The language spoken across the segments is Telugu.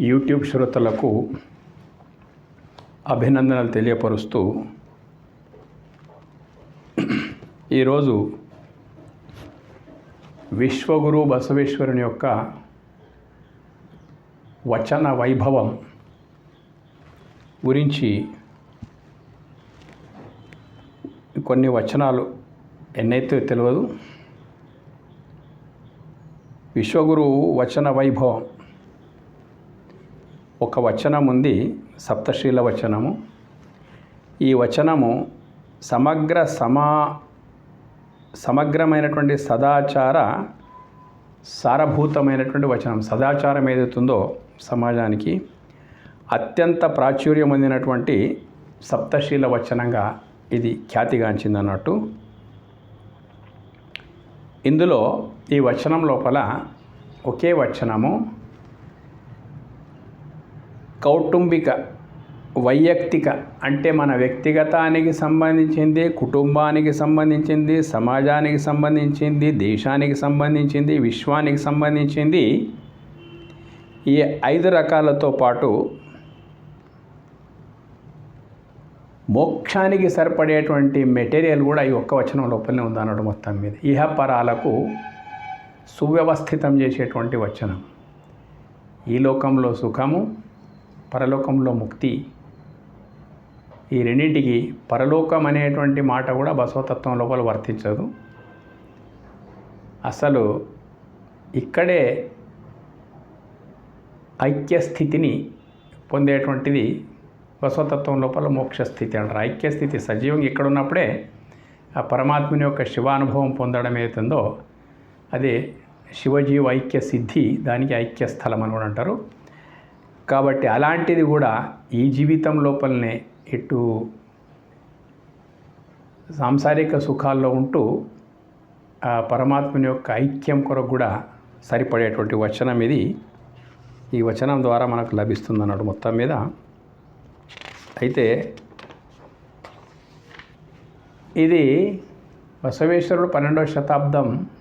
యూట్యూబ్ శ్రోతలకు అభినందనలు తెలియపరుస్తూ ఈరోజు విశ్వగురు బసవేశ్వరుని యొక్క వచన వైభవం గురించి కొన్ని వచనాలు ఎన్నైతే తెలియదు. విశ్వగురు వచన వైభవం ఒక వచనం ఉంది, సప్తశీల వచనము. ఈ వచనము సమగ్రమైనటువంటి సదాచార సారభూతమైనటువంటి వచనం. సదాచారం ఏదైతుందో సమాజానికి అత్యంత ప్రాచుర్యం పొందినటువంటి సప్తశీల వచనంగా ఇది ఖ్యాతిగాంచింది అన్నట్టు. ఇందులో ఈ వచనం లోపల ఒకే వచనము కౌటుంబిక వైయక్తిక అంటే మన వ్యక్తిగతానికి సంబంధించింది, కుటుంబానికి సంబంధించింది, సమాజానికి సంబంధించింది, దేశానికి సంబంధించింది, విశ్వానికి సంబంధించింది, ఈ 5 రకాలతో పాటు మోక్షానికి సరిపడేటువంటి మెటీరియల్ కూడా ఈ ఒక్క వచనం లోపలనే ఉందన్నట్టు. మొత్తం మీద ఇహపరాలకు సువ్యవస్థితం చేసేటువంటి వచనం. ఈ లోకంలో సుఖము, పరలోకంలో ముక్తి. ఈ రెండింటికి పరలోకం అనేటువంటి మాట కూడా బసవతత్వం లోపల వర్తించదు. అసలు ఇక్కడే ఐక్యస్థితిని పొందేటువంటిది బసవతత్వం లోపల మోక్షస్థితి అంటారు. ఐక్యస్థితి సజీవంగా ఇక్కడ ఉన్నప్పుడే ఆ పరమాత్మని యొక్క శివానుభవం పొందడం ఏతుందో అదే శివజీవ ఐక్య సిద్ధి, దానికి ఐక్యస్థలం అని కూడా అంటారు. కాబట్టి అలాంటిది కూడా ఈ జీవితం లోపలనే ఇటు సాంసారిక సుఖాల్లో ఉంటూ ఆ పరమాత్మని యొక్క ఐక్యం కొరకు కూడా సరిపడేటువంటి వచనం ఇది. ఈ వచనం ద్వారా మనకు లభిస్తుంది అన్నాడు మొత్తం మీద. అయితే ఇది బసవేశ్వరుడు 12వ శతాబ్దంలో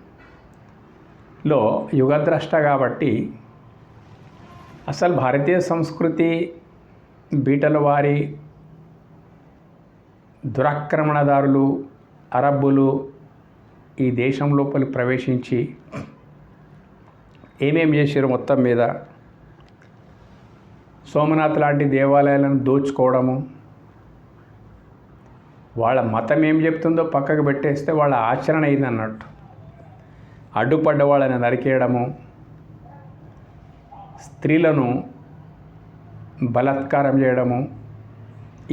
యుగద్రష్ట కాబట్టి అసలు భారతీయ సంస్కృతి బీటల వారి దురాక్రమణదారులు అరబ్బులు ఈ దేశం లోపలికి ప్రవేశించి ఏమేం చేశారు మొత్తం మీద సోమనాథ్ లాంటి దేవాలయాలను దోచుకోవడము, వాళ్ళ మతం ఏం చెప్తుందో పక్కకు పెట్టేస్తే వాళ్ళ ఆచరణ అయింది అన్నట్టు. అడ్డుపడ్డ వాళ్ళని నరికేయడము, స్త్రీలను బలాత్కారం చేయడము,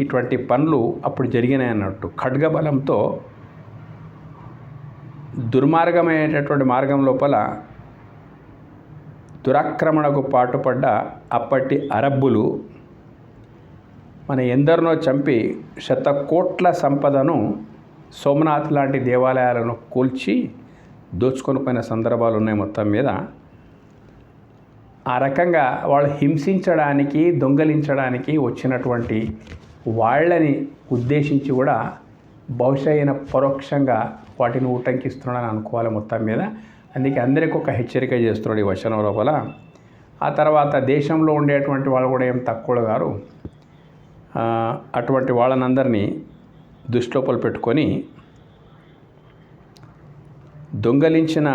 ఇటువంటి పనులు అప్పుడు జరిగినాయి అన్నట్టు. ఖడ్గబలంతో దుర్మార్గమైనటువంటి మార్గం లోపల దురాక్రమణకు పాటుపడ్డ అప్పటి అరబ్బులు మన ఎందరినో చంపి శతకోట్ల సంపదను సోమనాథ్ లాంటి దేవాలయాలను కూల్చి దోచుకొని పోయిన సందర్భాలు ఉన్నాయి మొత్తం మీద. ఆ రకంగా వాళ్ళు హింసించడానికి, దొంగలించడానికి వచ్చినటువంటి వాళ్ళని ఉద్దేశించి కూడా బహుశా అయిన పరోక్షంగా వాటిని ఉటంకిస్తున్నాడని అనుకోవాలి మొత్తం మీద. అందుకే అందరికీ ఒక హెచ్చరిక చేస్తున్నాడు ఈ వచనం లోపల. ఆ తర్వాత దేశంలో ఉండేటువంటి వాళ్ళు కూడా ఏం తక్కువ గారు, అటువంటి వాళ్ళనందరినీ దృష్టిలోపల పెట్టుకొని దొంగలించిన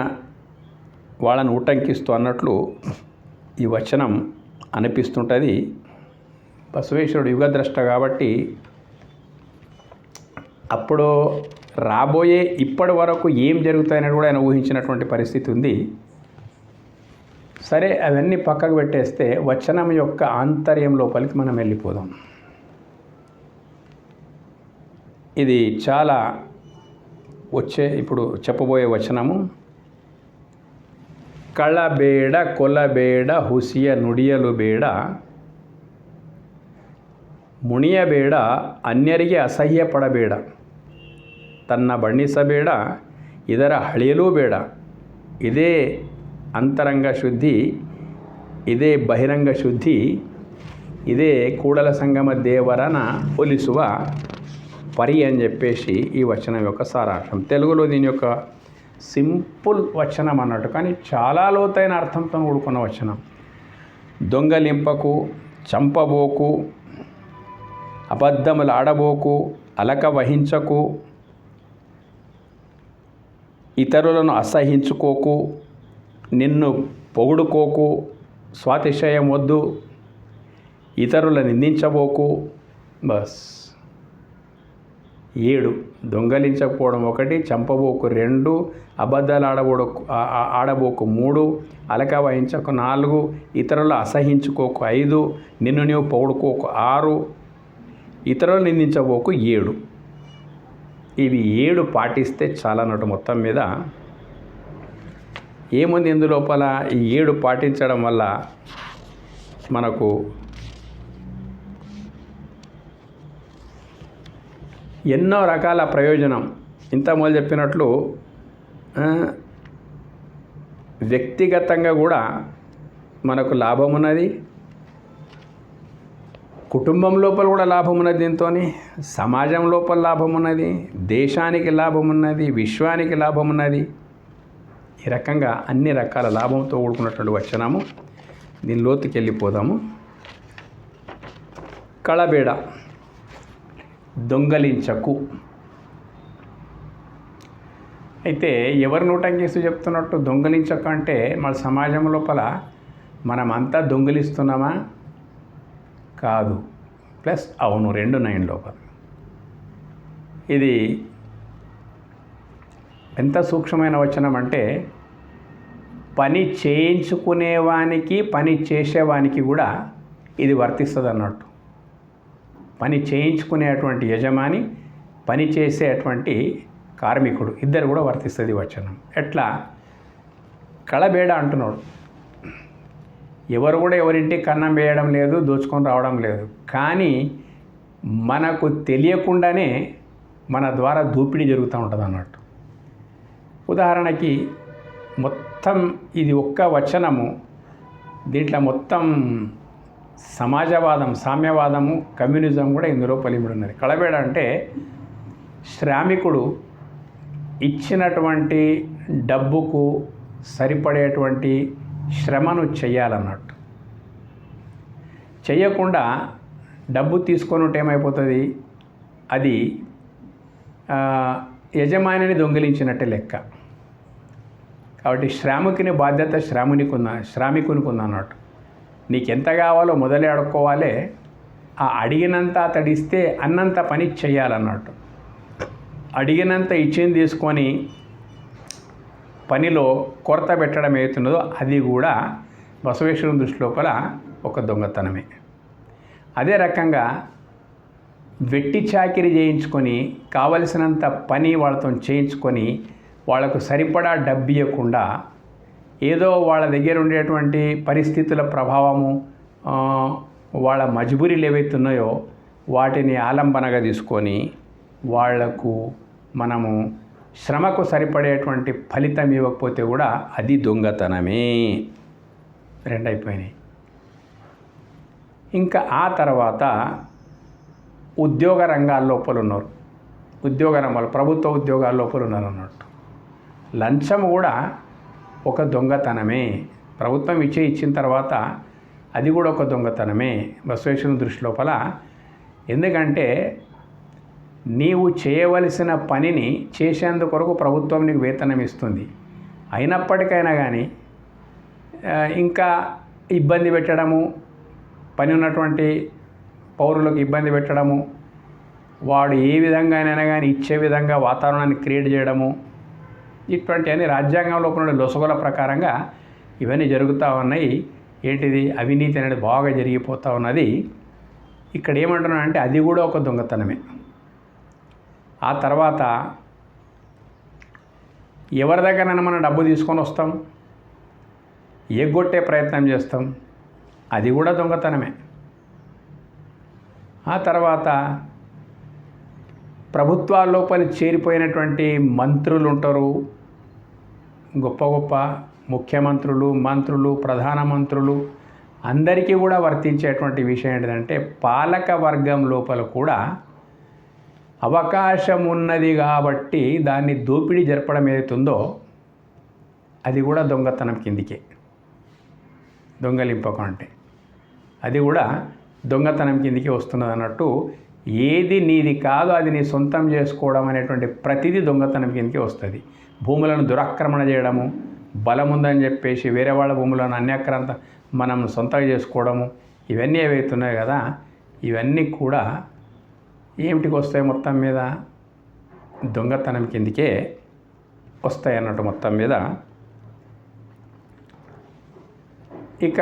వాళ్ళని ఉటంకిస్తూ అన్నట్లు ఈ వచనం అనిపిస్తుంటుంది. బసవేశ్వరుడు యుగద్రష్ట కాబట్టి అప్పుడు రాబోయే ఇప్పటి వరకు ఏం జరుగుతాయని కూడా ఆయన ఊహించినటువంటి పరిస్థితి ఉంది. సరే, అవన్నీ పక్కకు పెట్టేస్తే వచనం యొక్క ఆంతర్యం లోపలికి మనం వెళ్ళిపోదాం. ఇది చాలా ఇప్పుడు చెప్పబోయే వచనము. కళబేడ కొలబేడ ಹುಸಿಯ ನುಡಿಯಲು ಬೇಡ, ಮುಣಿಯಬೇಡ ಅನ್ಯರಿಗೆ ಅಸಹ್ಯ ಪಡಬೇಡ, ತನ್ನ ಬಣ್ಣಿಸಬೇಡ ಇದರ ಹಳೆಯಲೂ ಬೇಡ, ಇದೇ ಅಂತರಂಗ ಶುದ್ಧಿ, ಇದೇ ಬಹಿರಂಗ ಶುದ್ಧಿ, ఇదే కూడల సంగమ దేవరన ఒలిసువ పరి అని చెప్పేసి ఈ వచనం యొక్క సారాంశం. తెలుగులో దీని యొక్క సింపుల్ వచనం అన్నట్టు, కానీ చాలా లోతైన అర్థంతో కూడుకున్న వచనం. దొంగలింపకు, చంపబోకు, అబద్ధములు ఆడబోకు, అలక వహించకు, ఇతరులను అసహించుకోకు, నిన్ను పొగుడుకోకు, స్వాతిశయం వద్దు, ఇతరులను నిందించబోకు. బస్ 7. దొంగలించకపోవడం 1, చంపబోకు 2, అబద్ధాలు ఆడబోకు 3, అలక వహించకు 4, ఇతరులు అసహించుకోకు 5, నిన్ను నీవు పొగుడుకోకు 6, ఇతరులు నిందించబోకు 7. ఇవి 7 పాటిస్తే చాలన్నట్టు. మొత్తం మీద ఏముంది ఇందులోపల? ఈ 7 పాటించడం వల్ల మనకు ఎన్నో రకాల ప్రయోజనం. ఇంతకుముందు చెప్పినట్లు వ్యక్తిగతంగా కూడా మనకు లాభం ఉన్నది, కుటుంబం లోపల కూడా లాభం ఉన్నది, దీంతో సమాజం లోపల లాభం ఉన్నది, దేశానికి లాభం ఉన్నది, విశ్వానికి లాభం ఉన్నది. ఈ రకంగా అన్ని రకాల లాభంతో కూడుకున్నటువంటి వచనము. దీని లోతుకి వెళ్ళిపోదాము. కళబేడ, దొంగలించకు. అయితే ఎవరు నూటంకేసి చెప్తున్నట్టు దొంగలించక అంటే మన సమాజం లోపల మనమంతా దొంగలిస్తున్నామా? కాదు, ప్లస్ అవును, 2 9 లోపల. ఇది ఎంత సూక్ష్మమైన వచనం అంటే పని చేయించుకునేవానికి, పని చేసేవానికి కూడా ఇది వర్తిస్తుంది అన్నట్టు. పని చేయించుకునేటువంటి యజమాని, పని చేసేటువంటి కార్మికుడు, ఇద్దరు కూడా వర్తిస్తుంది వచనం. ఎట్లా? కళబేడ అంటున్నాడు. ఎవరు కూడా ఎవరింటికి కన్నం వేయడం లేదు, దోచుకొని రావడం లేదు. కానీ మనకు తెలియకుండానే మన ద్వారా దోపిడీ జరుగుతూ ఉంటుంది అన్నట్టు. ఉదాహరణకి మొత్తం ఇది ఒక్క వచనము, దీంట్లో మొత్తం సమాజవాదం, సామ్యవాదము, కమ్యూనిజం కూడా ఇందులో పలిమిడి ఉన్నది. కళబేడ అంటే శ్రామికుడు ఇచ్చినటువంటి డబ్బుకు సరిపడేటువంటి శ్రమను చెయ్యాలన్నట్టు. చెయ్యకుండా డబ్బు తీసుకొని ఉంటే ఏమైపోతుంది? అది యజమానిని దొంగిలించినట్టే లెక్క. కాబట్టి శ్రామికుని బాధ్యత శ్రామికునికి ఉందన్నట్టు. నీకు ఎంత కావాలో మొదలే అడుక్కోవాలి, ఆ అడిగినంత అతడిస్తే అన్నంత పని చేయాలన్నట్టు. అడిగినంత ఇచ్చింది తీసుకొని పనిలో కొరత పెట్టడం ఏతున్నదో అది కూడా బసవేశ్వరుని దృష్టి లోపల ఒక దొంగతనమే. అదే రకంగా వెట్టి చాకిరీ చేయించుకొని కావలసినంత పని వాళ్ళతో చేయించుకొని వాళ్ళకు సరిపడా డబ్బు ఇవ్వకుండా ఏదో వాళ్ళ దగ్గర ఉండేటువంటి పరిస్థితుల ప్రభావము, వాళ్ళ మజ్బూరీలు ఏవైతున్నాయో వాటిని ఆలంబనగా తీసుకొని వాళ్లకు మనము శ్రమకు సరిపడేటువంటి ఫలితం ఇవ్వకపోతే కూడా అది దొంగతనమే. 2 అయిపోయినాయి. ఇంకా ఆ తర్వాత ఉద్యోగ రంగాల లోపల ఉన్నారు, ఉద్యోగ రంగాలు, ప్రభుత్వ ఉద్యోగాల లోపల ఉన్నారు అన్నట్టు. లంచం కూడా ఒక దొంగతనమే. ప్రభుత్వం ఇచ్చిన తర్వాత అది కూడా ఒక దొంగతనమే బసవేశ్వరుని దృష్టి లోపల. ఎందుకంటే నీవు చేయవలసిన పనిని చేసేందుకొరకు ప్రభుత్వం నీకు వేతనం ఇస్తుంది. అయినప్పటికైనా కానీ ఇంకా ఇబ్బంది పెట్టడము, పని ఉన్నటువంటి పౌరులకు ఇబ్బంది పెట్టడము, వాడు ఏ విధంగానైనా కానీ ఇచ్చే విధంగా వాతావరణాన్ని క్రియేట్ చేయడము, ఇటువంటివన్నీ రాజ్యాంగంలో ఉన్న లొసుగుల ప్రకారంగా ఇవన్నీ జరుగుతూ ఉన్నాయి. ఏంటిది? అవినీతి అనేది బాగా జరిగిపోతూ ఉన్నది. ఇక్కడ ఏమంటున్నానంటే అది కూడా ఒక దొంగతనమే. ఆ తర్వాత ఎవరి దగ్గరైనా మనం డబ్బు తీసుకొని వస్తాం, ఎగ్గొట్టే ప్రయత్నం చేస్తాం, అది కూడా దొంగతనమే. ఆ తర్వాత ప్రభుత్వాల లోపలి చేరిపోయినటువంటి మంత్రులు ఉంటారు, గొప్ప గొప్ప ముఖ్యమంత్రులు, మంత్రులు, ప్రధానమంత్రులు, అందరికీ కూడా వర్తించేటువంటి విషయం ఏంటంటే పాలక వర్గం లోపల కూడా అవకాశం ఉన్నది కాబట్టి దాన్ని దోపిడీ జరపడం ఏదైతుందో అది కూడా దొంగతనం కిందికే. దొంగలింపకం అంటే అది కూడా దొంగతనం కిందికి వస్తున్నది అన్నట్టు. ఏది నీది కాదో అది నీ సొంతం చేసుకోవడం అనేటువంటి ప్రతిదీ దొంగతనం కిందికి వస్తుంది. భూములను దురాక్రమణ చేయడము, బలం ఉందని చెప్పేసి వేరే వాళ్ళ భూములను అన్యాక్రాంత మనం సొంతంగా చేసుకోవడము, ఇవన్నీ ఏవైతున్నాయి కదా, ఇవన్నీ కూడా ఏమిటికి వస్తాయి? మొత్తం మీద దొంగతనం కిందికే వస్తాయి అన్నట్టు మొత్తం మీద. ఇక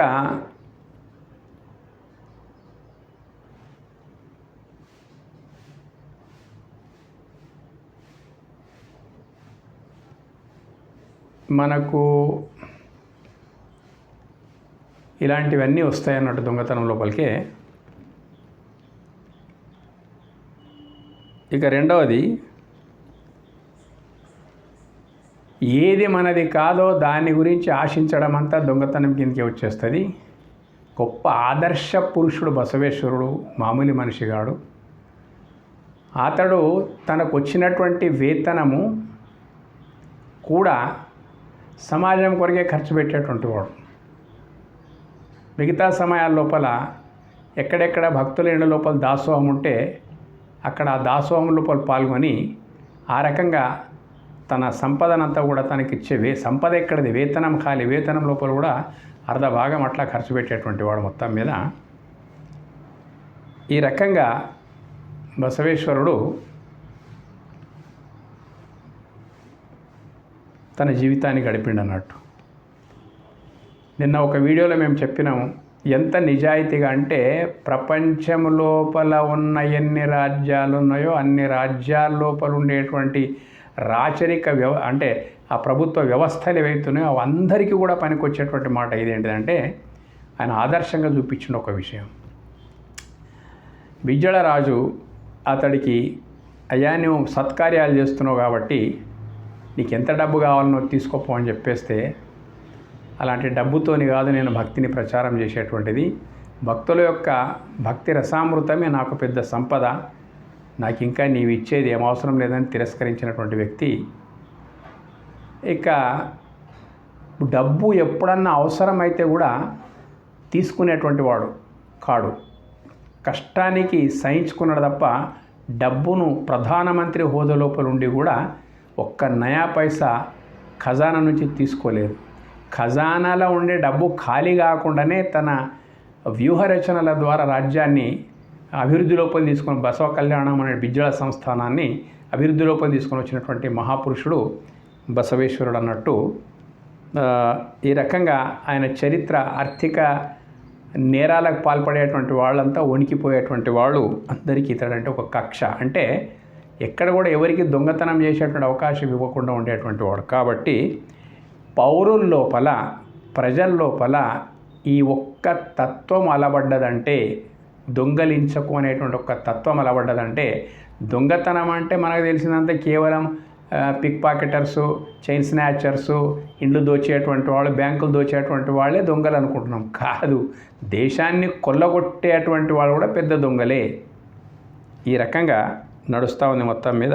మనకు ఇలాంటివన్నీ వస్తాయి అన్నట్టు దొంగతనం లోపలికే. ఇక రెండవది, ఏది మనది కాదో దాని గురించి ఆశించడం అంతా దొంగతనం కిందకి వచ్చేస్తుంది. గొప్ప ఆదర్శ పురుషుడు బసవేశ్వరుడు మామూలు మనిషిగాడు. అతడు తనకు వచ్చినటువంటి వేతనము కూడా సమాజం కొరకే ఖర్చు పెట్టేటువంటి వాడు. మిగతా సమయాల లోపల ఎక్కడెక్కడ భక్తుల ఇళ్ళ లోపల దాసోహం ఉంటే అక్కడ ఆ దాసోహం లోపల పాల్గొని ఆ రకంగా తన సంపదనంతా కూడా తనకిచ్చే సంపద ఎక్కడిది, వేతనం ఖాళీ, వేతనం లోపల కూడా అర్ధ భాగం అట్లా ఖర్చు పెట్టేటువంటి వాడు మొత్తం మీద. ఈ రకంగా బసవేశ్వరుడు తన జీవితాన్ని గడిపిండు అన్నట్టు. నిన్న ఒక వీడియోలో మేము చెప్పినాము, ఎంత నిజాయితీగా అంటే ప్రపంచం లోపల ఉన్న ఎన్ని రాజ్యాలు ఉన్నాయో అన్ని రాజ్యాల లోపల ఉండేటువంటి రాచరిక అంటే ఆ ప్రభుత్వ వ్యవస్థలు ఏవైతున్నాయో అవందరికీ కూడా పనికొచ్చేటువంటి మాట ఇదేంటిదంటే, ఆయన ఆదర్శంగా చూపించిన ఒక విషయం. బిజ్జళ రాజు అతడికి, అయ్యా నువ్వు సత్కార్యాలు చేస్తున్నావు కాబట్టి నీకు ఎంత డబ్బు కావాలనో తీసుకోపో అని చెప్పేస్తే, అలాంటి డబ్బుతోని కాదు నేను భక్తిని ప్రచారం చేసేటువంటిది, భక్తుల యొక్క భక్తి రసామృతమే నాకు పెద్ద సంపద, నాకు ఇంకా నీవు ఇచ్చేది ఏం అవసరం లేదని తిరస్కరించినటువంటి వ్యక్తి. ఇక డబ్బు ఎప్పుడన్నా అవసరమైతే కూడా తీసుకునేటువంటి వాడు కాడు. కష్టానికి సహించుకున్నాడు తప్ప డబ్బును ప్రధానమంత్రి హోదా లోపల ఉండి కూడా ఒక్క నయా పైసా ఖజానా నుంచి తీసుకోలేదు. ఖజానాలో ఉండే డబ్బు ఖాళీ కాకుండానే తన వ్యూహరచనల ద్వారా రాజ్యాన్ని అభివృద్ధి లోపల తీసుకొని, బసవ కళ్యాణం అనే బిజ్జళ సంస్థానాన్ని అభివృద్ధి లోపల తీసుకొని వచ్చినటువంటి మహాపురుషుడు బసవేశ్వరుడు అన్నట్టు. ఈ రకంగా ఆయన చరిత్ర, ఆర్థిక నేరాలకు పాల్పడేటువంటి వాళ్ళంతా వణికిపోయేటువంటి వాళ్ళు అందరికీ ఇతడంటే ఒక కక్ష. అంటే ఎక్కడ కూడా ఎవరికి దొంగతనం చేసేటువంటి అవకాశం ఇవ్వకుండా ఉండేటువంటి వాడు. కాబట్టి పౌరుల లోపల, ప్రజల లోపల ఈ ఒక్క తత్వం అలవడ్డదంటే, దొంగలించకు అనేటువంటి ఒక తత్వం అలవడ్డదంటే, దొంగతనం అంటే మనకు తెలిసినంత కేవలం పిక్ పాకెటర్సు, చైన్ స్నాచర్సు, ఇండ్లు దోచేటువంటి వాళ్ళు, బ్యాంకులు దోచేటువంటి వాళ్ళే దొంగలు అనుకుంటున్నాం. కాదు, దేశాన్ని కొల్లగొట్టేటువంటి వాళ్ళు కూడా పెద్ద దొంగలే. ఈ రకంగా నడుస్తూ ఉంది మొత్తం మీద.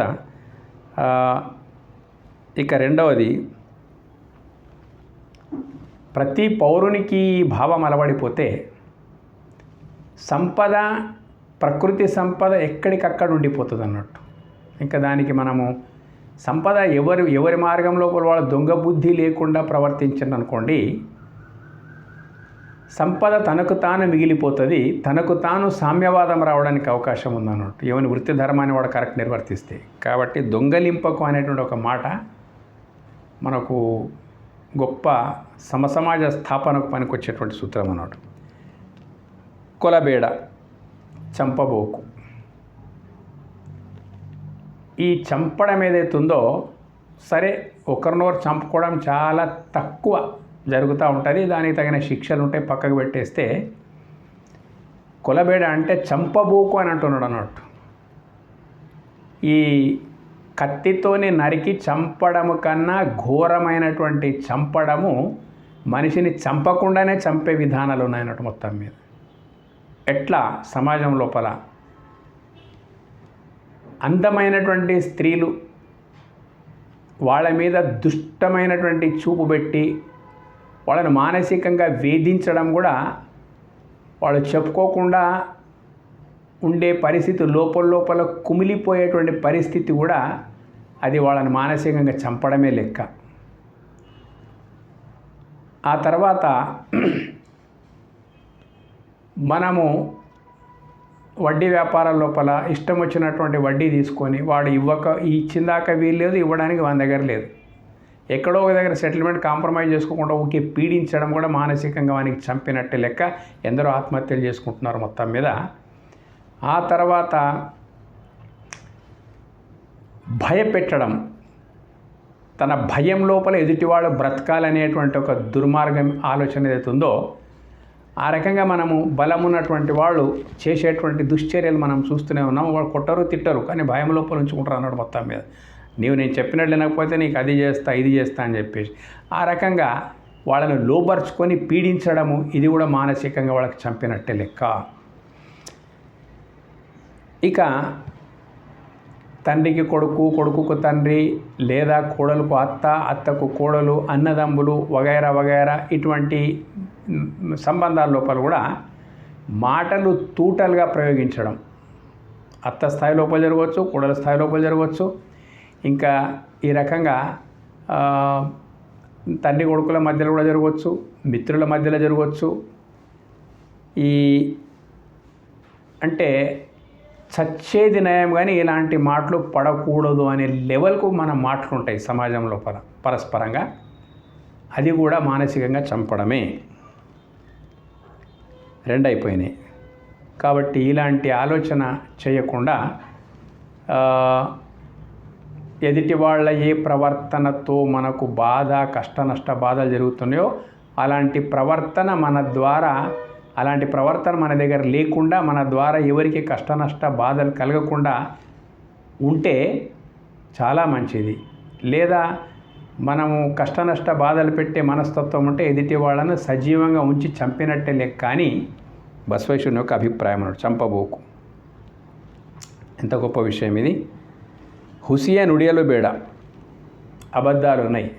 ఇక రెండవది, ప్రతి పౌరునికి ఈ భావం అలవడిపోతే సంపద, ప్రకృతి సంపద ఎక్కడికక్కడ ఉండిపోతుంది అన్నట్టు. ఇంకా దానికి మనము సంపద ఎవరి మార్గంలో వాళ్ళు దొంగ బుద్ధి లేకుండా ప్రవర్తించండి అనుకోండి, సంపద తనకు తాను మిగిలిపోతుంది, తనకు తాను సామ్యవాదం రావడానికి అవకాశం ఉందన్నట్టు, ఎవరి వృత్తి ధర్మాన్ని వాడు కరెక్ట్ నిర్వర్తిస్తే. కాబట్టి దొంగలింపకు అనేటువంటి ఒక మాట మనకు గొప్ప సమసమాజ స్థాపనకు పనికొచ్చేటువంటి సూత్రం అన్నట్టు. కొలబేడ, చంపబోకు. ఈ చంపడం ఏదైతుందో, సరే ఒకరినొకరు చంపుకోవడం చాలా తక్కువ జరుగుతూ ఉంటుంది, దానికి తగిన శిక్షలు ఉంటాయి, పక్కకు పెట్టేస్తే కొలబేడ అంటే చంపబోకు అని అంటున్నాడు అన్నట్టు. ఈ కత్తితోని నరికి చంపడము కన్నా ఘోరమైనటువంటి చంపడము, మనిషిని చంపకుండానే చంపే విధానాలు ఉన్నాయన్నట్టు మొత్తం మీద. ఎట్లా సమాజం లోపల అందమైనటువంటి స్త్రీలు వాళ్ళ మీద దుష్టమైనటువంటి చూపు పెట్టి వాళ్ళను మానసికంగా వేధించడం కూడా వాళ్ళు చెప్పుకోకుండా ఉండే పరిస్థితి, లోపల కుమిలిపోయేటువంటి పరిస్థితి కూడా అది వాళ్ళని మానసికంగా చంపడమే లెక్క. ఆ తర్వాత మనము వడ్డీ వ్యాపారాల లోపల ఇష్టం వచ్చినటువంటి వడ్డీ తీసుకొని వాడు ఇచ్చిందాక వీల్లేదు, ఇవ్వడానికి మన దగ్గర లేదు, ఎక్కడో ఒక దగ్గర సెటిల్మెంట్ కాంప్రమైజ్ చేసుకోకుండా ఊకే పీడించడం కూడా మానసికంగా వానికి చంపినట్టే లెక్క. ఎందరో ఆత్మహత్యలు చేసుకుంటున్నారు మొత్తం మీద. ఆ తర్వాత భయపెట్టడం, తన భయం లోపల ఎదుటివాడు బ్రతకాలనేటువంటి ఒక దుర్మార్గం ఆలోచన ఏదైతుందో, ఆ రకంగా మనము బలమున్నటువంటి వాళ్ళు చేసేటువంటి దుశ్చర్యలు మనం చూస్తూనే ఉన్నాం. వాళ్ళు కొట్టరు తిట్టరు, కానీ భయం లోపల ఉంచుకుంటారు అన్నాడు మొత్తం మీద. నేను చెప్పినట్లు లేకపోతే నీకు అది చేస్తా ఇది చేస్తా అని చెప్పేసి ఆ రకంగా వాళ్ళను లోబర్చుకొని పీడించడము, ఇది కూడా మానసికంగా వాళ్ళకి చంపినట్టే లెక్క. ఇక తండ్రికి కొడుకు, కొడుకుకు తండ్రి, లేదా కోడలకు అత్త, అత్తకు కోడలు, అన్నదమ్ములు వగైరా ఇటువంటి సంబంధాల లోపల కూడా మాటలు తూటలుగా ప్రయోగించడం అత్త స్థాయి లోపల జరగవచ్చు, కోడల స్థాయి లోపల జరగవచ్చు. ఇంకా ఈ రకంగా తండ్రి కొడుకుల మధ్యలో కూడా జరగవచ్చు, మిత్రుల మధ్యలో జరగవచ్చు. అంటే చచ్చేది నయం కానీ ఇలాంటి మాటలు పడకూడదు అనే లెవెల్కు మన మాటలు ఉంటాయి సమాజం లోపల పరస్పరంగా. అది కూడా మానసికంగా చంపడమే. రెండైపోయినాయి. కాబట్టి ఇలాంటి ఆలోచన చేయకుండా ఎదుటి వాళ్ళ ఏ ప్రవర్తనతో మనకు బాధ, కష్ట నష్ట బాధలు జరుగుతున్నాయో అలాంటి ప్రవర్తన మన దగ్గర లేకుండా, మన ద్వారా ఎవరికి కష్ట నష్ట బాధలు కలగకుండా ఉంటే చాలా మంచిది. లేదా మనము కష్ట నష్ట బాధలు పెట్టే మనస్తత్వం ఉంటే ఎదుటి వాళ్ళను సజీవంగా ఉంచి చంపినట్టే లెక్క అని బసవేశ్వరుని యొక్క అభిప్రాయం అన్నాడు. చంపబోకు. ఎంత గొప్ప విషయం ఇది. హుసియ నుడియలు బేడ, అబద్ధాలు ఉన్నాయి.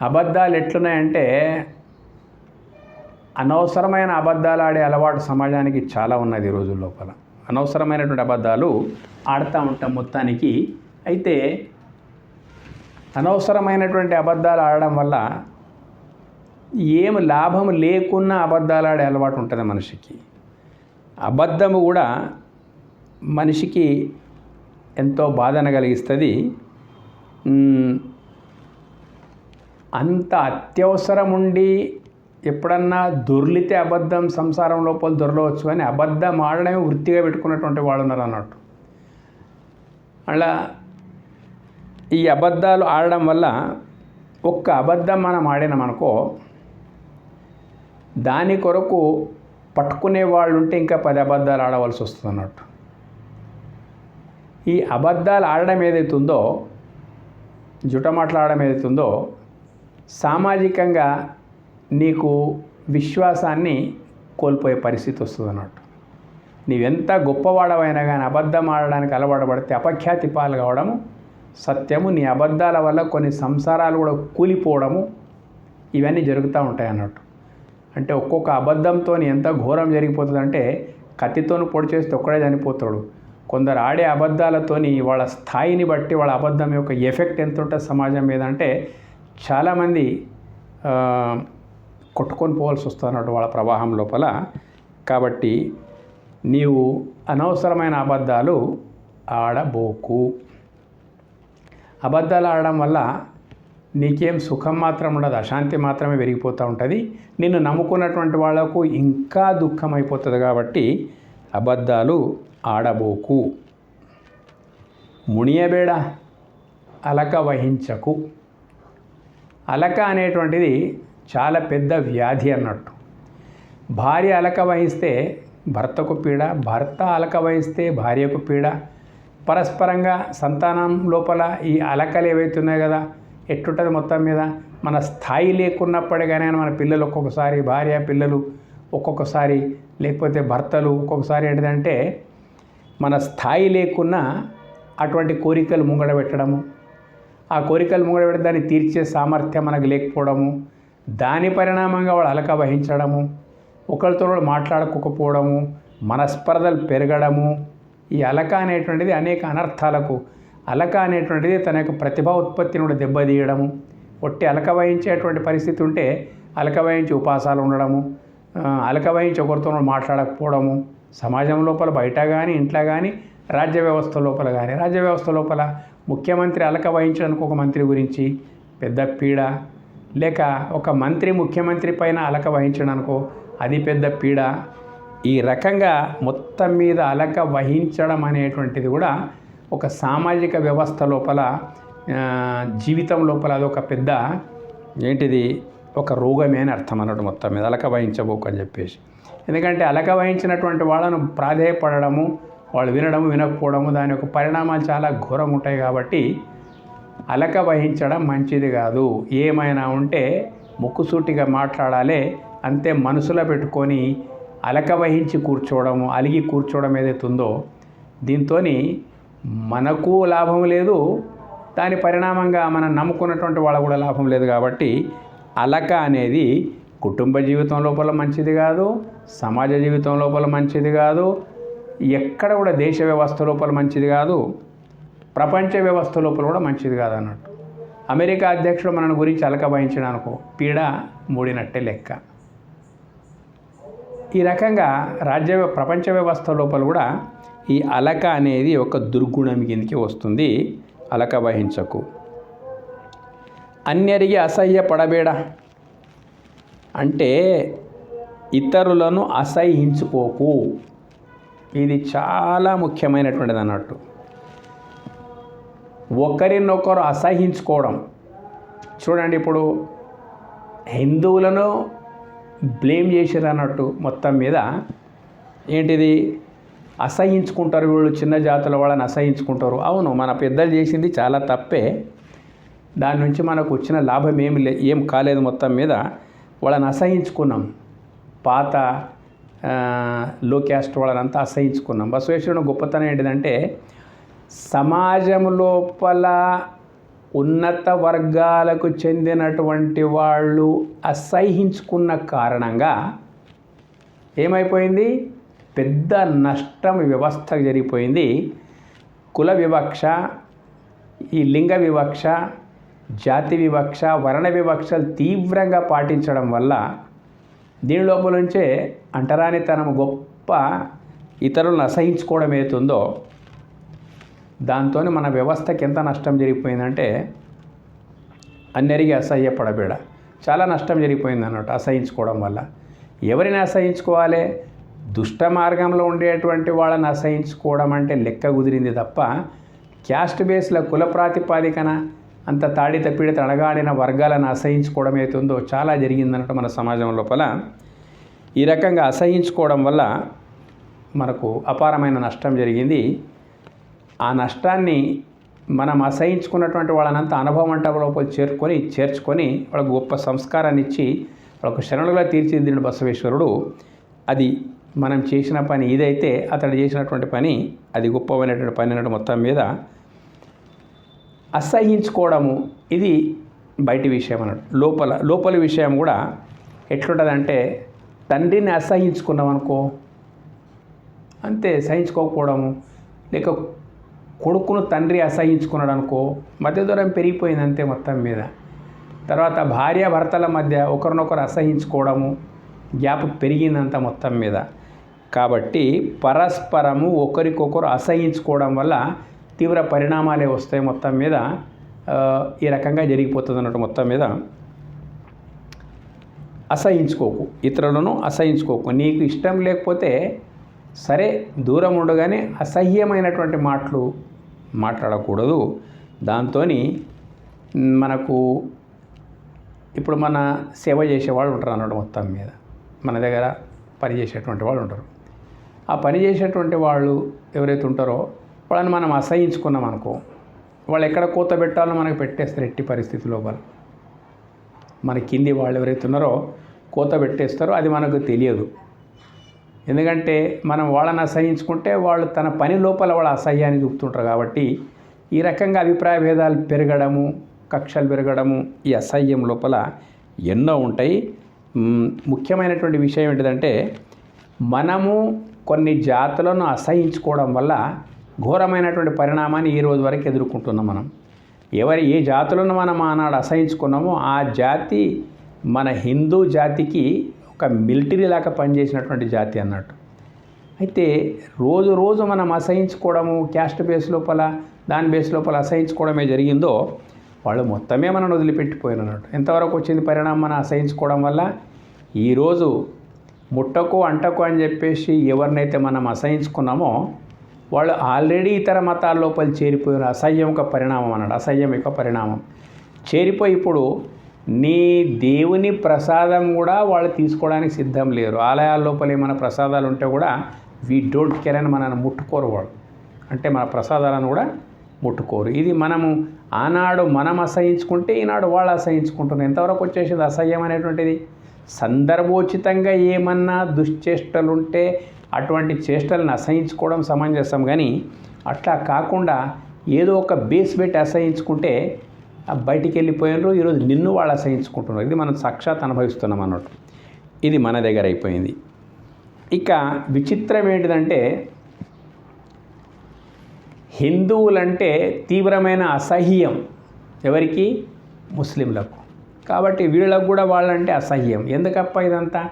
అబద్ధాలు ఎట్లున్నాయంటే, అనవసరమైన అబద్ధాలు ఆడే అలవాటు సమాజానికి చాలా ఉన్నది ఈ రోజుల లోపల. అనవసరమైనటువంటి అబద్ధాలు ఆడుతూ ఉంటాం మొత్తానికి. అయితే అనవసరమైనటువంటి అబద్ధాలు ఆడడం వల్ల ఏం లాభం లేకున్నా అబద్ధాలు ఆడే అలవాటు ఉంటుంది మనిషికి. అబద్ధము కూడా మనిషికి ఎంతో బాధను కలిగిస్తుంది. అంత అత్యవసరం ఉండి ఎప్పుడన్నా దొర్లితే అబద్ధం సంసారం లోపల దొరలవచ్చు, కానీ అబద్ధం ఆడడమే వృత్తిగా పెట్టుకున్నటువంటి వాళ్ళు ఉన్నారు అన్నట్టు. అలా ఈ అబద్ధాలు ఆడడం వల్ల ఒక్క అబద్ధం మనం ఆడినామనుకో, దాని కొరకు పట్టుకునే వాళ్ళు ఉంటే ఇంకా 10 అబద్ధాలు ఆడవలసి వస్తుంది అన్నట్టు. ఈ అబద్ధాలు ఆడడం ఏదైతుందో, జుట మాట్లాడడం ఏదైతుందో, సామాజికంగా నీకు విశ్వాసాన్ని కోల్పోయే పరిస్థితి వస్తుంది అన్నట్టు. నీవెంత గొప్పవాడవైనా కానీ అబద్ధం ఆడడానికి అలవాటు పడితే అపఖ్యాతి పాలు కావడము సత్యము. నీ అబద్ధాల వల్ల కొన్ని సంసారాలు కూడా కూలిపోవడము, ఇవన్నీ జరుగుతూ ఉంటాయి అన్నట్టు. అంటే ఒక్కొక్క అబద్ధంతో ఎంత ఘోరం జరిగిపోతుందంటే, కత్తితోని పొడి చేస్తే ఒక్కడే చనిపోతాడు. కొందరు ఆడే అబద్ధాలతోని వాళ్ళ స్థాయిని బట్టి వాళ్ళ అబద్ధం యొక్క ఎఫెక్ట్ ఎంత ఉంటుంది సమాజం మీద అంటే, చాలామంది కొట్టుకొని పోవాల్సి వస్తున్నట్టు వాళ్ళ ప్రవాహం లోపల. కాబట్టి నీవు అనవసరమైన అబద్ధాలు ఆడబోకు. అబద్ధాలు ఆడడం వల్ల నీకేం సుఖం మాత్రం ఉండదు, అశాంతి మాత్రమే పెరిగిపోతూ ఉంటుంది. నిన్ను నమ్ముకున్నటువంటి వాళ్లకు ఇంకా దుఃఖం అయిపోతుంది. కాబట్టి అబద్ధాలు ఆడబోకు. మునియబేడ, అలక వహించకు. అలక అనేటువంటిది చాలా పెద్ద వ్యాధి అన్నట్టు. భార్య అలక వహిస్తే భర్తకు పీడ, భర్త అలక వహిస్తే భార్యకు పీడ. పరస్పరంగా సంతానం లోపల ఈ అలకలు ఏవైతున్నాయి కదా, ఎట్టుంటుంది మొత్తం మీద. మన స్థాయి లేకున్నప్పటికైనా మన పిల్లలు ఒక్కొక్కసారి, భార్య పిల్లలు ఒక్కొక్కసారి, లేకపోతే భర్తలు ఒక్కొక్కసారి ఏంటిదంటే, మన స్థాయి లేకున్నా అటువంటి కోరికలు ముంగడ పెట్టడము, ఆ కోరికలు ముంగడ పెట్టి దాన్ని తీర్చే సామర్థ్యం మనకు లేకపోవడము, దాని పరిణామంగా వాళ్ళు అలక వహించడము, ఒకరితో మాట్లాడుకోకపోవడము, మనస్పర్ధలు పెరగడము. ఈ అలక అనేటువంటిది అనేక అనర్థాలకు, అలక అనేటువంటిది తన యొక్క ప్రతిభా ఉత్పత్తిని కూడా దెబ్బతీయడము. ఒట్టి అలక వహించేటువంటి పరిస్థితి ఉంటే అలక వహించి ఉపాసాలు ఉండడము, అలక వహించి ఒకరితో మాట్లాడకపోవడము, సమాజం లోపల బయట కానీ ఇంట్లో కానీ రాజ్య వ్యవస్థ లోపల కానీ, రాజ్య వ్యవస్థ లోపల ముఖ్యమంత్రి అలక వహించడానికి ఒక మంత్రి గురించి పెద్ద పీడ, లేక ఒక మంత్రి ముఖ్యమంత్రి పైన అలక వహించడానికో అది పెద్ద పీడ. ఈ రకంగా మొత్తం మీద అలక వహించడం అనేటువంటిది కూడా ఒక సామాజిక వ్యవస్థ లోపల, జీవితం లోపల అదొక పెద్ద ఏంటిది ఒక రోగమే అని అర్థం అన్నట్టు. మొత్తం మీద అలక వహించబోకు అని చెప్పేసి. ఎందుకంటే అలక వహించినటువంటి వాళ్ళను ప్రాధేయపడము, వాళ్ళు వినడము వినకపోవడము, దాని యొక్క పరిణామాలు చాలా ఘోరంగా ఉంటాయి. కాబట్టి అలక వహించడం మంచిది కాదు. ఏమైనా ఉంటే ముక్కుసూటిగా మాట్లాడాలి, అంతే. మనసులో పెట్టుకొని అలక వహించి కూర్చోవడము, అలిగి కూర్చోవడం ఏదైతే ఉందో దీంతో మనకు లాభం లేదు, దాని పరిణామంగా మనం నమ్ముకున్నటువంటి వాళ్ళకు కూడా లాభం లేదు. కాబట్టి అలక అనేది కుటుంబ జీవితం లోపల మంచిది కాదు, సమాజ జీవితం లోపల మంచిది కాదు, ఎక్కడ కూడా దేశ వ్యవస్థ లోపల మంచిది కాదు, ప్రపంచ వ్యవస్థ లోపల కూడా మంచిది కాదు అన్నట్టు. అమెరికా అధ్యక్షుడు మన గురించి అలక వహించడానికో పీడ మూడినట్టే లెక్క. ఈ రకంగా ప్రపంచ వ్యవస్థ లోపల కూడా ఈ అలక అనేది ఒక దుర్గుణం కిందకి వస్తుంది. అలక వహించకు. అన్యరికి అసహ్యపడబేడ అంటే ఇతరులను అసహ్యించుకోకు. ఇది చాలా ముఖ్యమైనటువంటిది అన్నట్టు. ఒకరినొకరు అసహ్యించుకోవడం చూడండి. ఇప్పుడు హిందువులను బ్లేమ్ చేసారు అన్నట్టు. మొత్తం మీద ఏంటిది అసహ్యించుకుంటారు వీళ్ళు, చిన్న జాతుల వాళ్ళని అసహ్యించుకుంటారు. అవును, మన పెద్దలు చేసింది చాలా తప్పే, దాని నుంచి మనకు వచ్చిన లాభం ఏం కాలేదు. మొత్తం మీద వాళ్ళని అసహ్యించుకున్నాం. పాత లో క్యాస్ట్ వాళ్ళనంతా అసహ్యించుకున్నాం. బసవేశ్వరుని గొప్పతనం ఏంటిదంటే సమాజం లోపల ఉన్నత వర్గాలకు చెందినటువంటి వాళ్ళు అసహ్యించుకున్న కారణంగా ఏమైపోయింది, పెద్ద నష్టం వ్యవస్థకు జరిగిపోయింది. కుల వివక్ష, ఈ లింగ వివక్ష, జాతి వివక్ష, వర్ణ వివక్షలు తీవ్రంగా పాటించడం వల్ల దీని లోపల నుంచే అంటరానితనం గొప్ప ఇతరులను అసహించుకోవడం ఏతుందో దాంతో మన వ్యవస్థకి ఎంత నష్టం జరిగిపోయిందంటే అన్యరికి అసహ్యపడబేడ, చాలా నష్టం జరిగిపోయింది అన్నట్టు అసహించుకోవడం వల్ల. ఎవరిని అసహించుకోవాలి? దుష్ట మార్గంలో ఉండేటువంటి వాళ్ళని అసహించుకోవడం అంటే లెక్క కుదిరింది తప్ప క్యాస్ట్ బేస్లో కుల ప్రాతిపాదికన అంత తాడిత పీడిత అణగాడిన వర్గాలను అసహించుకోవడం అవుతుందో చాలా జరిగిందన్నట్టు మన సమాజం లోపల. ఈ రకంగా అసహించుకోవడం వల్ల మనకు అపారమైన నష్టం జరిగింది. ఆ నష్టాన్ని మనం అసహించుకున్నటువంటి వాళ్ళనంతా అనుభవం అంట లోపల చేర్చుకొని వాళ్ళకు గొప్ప సంస్కారాన్ని ఇచ్చి వాళ్ళకు శరణులుగా తీర్చిదిద్దిన బసవేశ్వరుడు. అది మనం చేసిన పని ఇదైతే అతడు చేసినటువంటి పని అది గొప్పమైనటువంటి పని అన్నట్టు. మొత్తం మీద అసహించుకోవడము ఇది బయటి విషయం అన్నట్టు. లోపలి విషయం కూడా ఎట్లుంటుందంటే తండ్రిని అసహించుకున్నాం అనుకో అంతే, సహించుకోకపోవడము. లేక కొడుకును తండ్రి అసహించుకున్నాడు అనుకో మధ్య దూరం పెరిగిపోయింది అంతే మొత్తం మీద. తర్వాత భార్య భర్తల మధ్య ఒకరినొకరు అసహించుకోవడము గ్యాప్ పెరిగిందంత మొత్తం మీద. కాబట్టి పరస్పరము ఒకరికొకరు అసహించుకోవడం వల్ల తీవ్ర పరిణామాలే వస్తాయి. మొత్తం మీద ఈ రకంగా జరిగిపోతుంది అన్నట్టు. మొత్తం మీద అసహించుకోకు, ఇతరులను అసహించుకోకు. నీకు ఇష్టం లేకపోతే సరే దూరం ఉండగానే అసహ్యమైనటువంటి మాటలు మాట్లాడకూడదు. దాంతో మనకు ఇప్పుడు మన సేవ చేసేవాళ్ళు ఉంటారు అన్నట్టు. మొత్తం మీద మన దగ్గర పనిచేసేటువంటి వాళ్ళు ఉంటారు. ఆ పనిచేసేటువంటి వాళ్ళు ఎవరైతే ఉంటారో వాళ్ళని మనం అసహించుకున్నాం అనుకో, వాళ్ళు ఎక్కడ కోత పెట్టాలో మనకు పెట్టేస్తారు. ఎట్టి పరిస్థితి లోపల మన కింది వాళ్ళు ఎవరైతే ఉన్నారో కోత పెట్టేస్తారో అది మనకు తెలియదు. ఎందుకంటే మనం వాళ్ళని అసహించుకుంటే వాళ్ళు తన పని లోపల వాళ్ళ అసహ్యాన్ని చూపుతుంటారు. కాబట్టి ఈ రకంగా అభిప్రాయ భేదాలు పెరగడము, కక్షలు పెరగడము, ఈ అసహ్యం లోపల ఎన్నో ఉంటాయి. ముఖ్యమైనటువంటి విషయం ఏంటిదంటే మనము కొన్ని జాతులను అసహించుకోవడం వల్ల ఘోరమైనటువంటి పరిణామాన్ని ఈ రోజు వరకు ఎదుర్కొంటున్నాం. మనం ఏ జాతులను మనం ఆనాడు అసహించుకున్నామో ఆ జాతి మన హిందూ జాతికి ఒక మిలిటరీ లాగా పనిచేసినటువంటి జాతి అన్నట్టు. అయితే రోజు రోజు మనం అసహించుకోవడము క్యాస్ట్ బేస్ లోపల దాని బేస్ లోపల అసహించుకోవడమే జరిగిందో వాళ్ళు మొత్తమే మనం వదిలిపెట్టిపోయినట్టు. ఎంతవరకు వచ్చింది పరిణామం మనం అసహించుకోవడం వల్ల? ఈరోజు ముట్టకు అంటకు అని చెప్పేసి ఎవరినైతే మనం అసహించుకున్నామో వాళ్ళు ఆల్రెడీ ఇతర మతాల లోపల చేరిపోయిన అసహ్యం యొక్క పరిణామం అన్నాడు. అసహ్యం యొక్క పరిణామం చేరిపోయి ఇప్పుడు నీ దేవుని ప్రసాదం కూడా వాళ్ళు తీసుకోవడానికి సిద్ధం లేరు. ఆలయాల లోపల ఏమైనా ప్రసాదాలు ఉంటే కూడా వీ డోంట్ కేర్ అని మనల్ని ముట్టుకోరు వాళ్ళు. అంటే మన ప్రసాదాలను కూడా ముట్టుకోరు. ఇది మనము ఆనాడు మనం అసహించుకుంటే ఈనాడు వాళ్ళు అసహించుకుంటున్నారు. ఎంతవరకు వచ్చేసింది అసహ్యం అనేటువంటిది? సందర్భోచితంగా ఏమన్నా దుశ్చేష్టలుంటే అటువంటి చేష్టలను అసహించుకోవడం సమంజసం, కానీ అట్లా కాకుండా ఏదో ఒక బేస్ పెట్టి అసహించుకుంటే బయటికి వెళ్ళిపోయినారు. ఈరోజు నిన్ను వాళ్ళు అసహించుకుంటున్నారు. ఇది మనం సాక్షాత్ అనుభవిస్తున్నాం అన్నట్టు. ఇది మన దగ్గర అయిపోయింది. ఇక విచిత్రం ఏంటిదంటే హిందువులంటే తీవ్రమైన అసహ్యం ఎవరికి? ముస్లింలకు. కాబట్టి వీళ్ళకు కూడా వాళ్ళంటే అసహ్యం. ఎందుకప్ప ఇదంతా?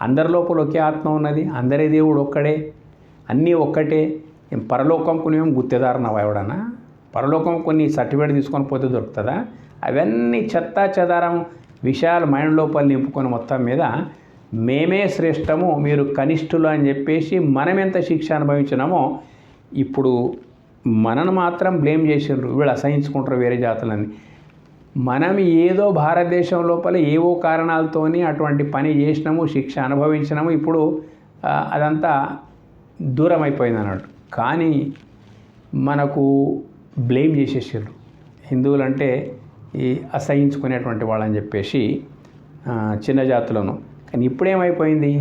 అందరి లోపల ఒకే ఆత్మ ఉన్నది, అందరి దేవుడు ఒక్కడే, అన్నీ ఒక్కటే. పరలోకం కొన్ని గుత్తెదారనవా ఎవడన్నా? పరలోకం కొన్ని సర్టిఫికేట్ తీసుకొని పోతే దొరుకుతుందా? అవన్నీ చెత్తా చెదారం విషయాలు మైండ్ లోపల నింపుకొని మొత్తం మీద మేమే శ్రేష్టము మీరు కనిష్ఠులు అని చెప్పేసి మనం ఎంత శిక్ష అనుభవించినామో ఇప్పుడు మనను మాత్రం బ్లేమ్ చేసిండ్రు. వీళ్ళు అసహించుకుంటారు వేరే జాతులని. మనం ఏదో భారతదేశం లోపల ఏవో కారణాలతోని అటువంటి పని చేసినాము, శిక్ష అనుభవించినాము. ఇప్పుడు అదంతా దూరం అయిపోయింది అన్నట్టు. కానీ మనకు బ్లేమ్ చేసేసారు హిందువులంటే ఈ అసహించుకునేటువంటి వాళ్ళని చెప్పేసి చిన్న జాతులను. కానీ ఇప్పుడేమైపోయింది?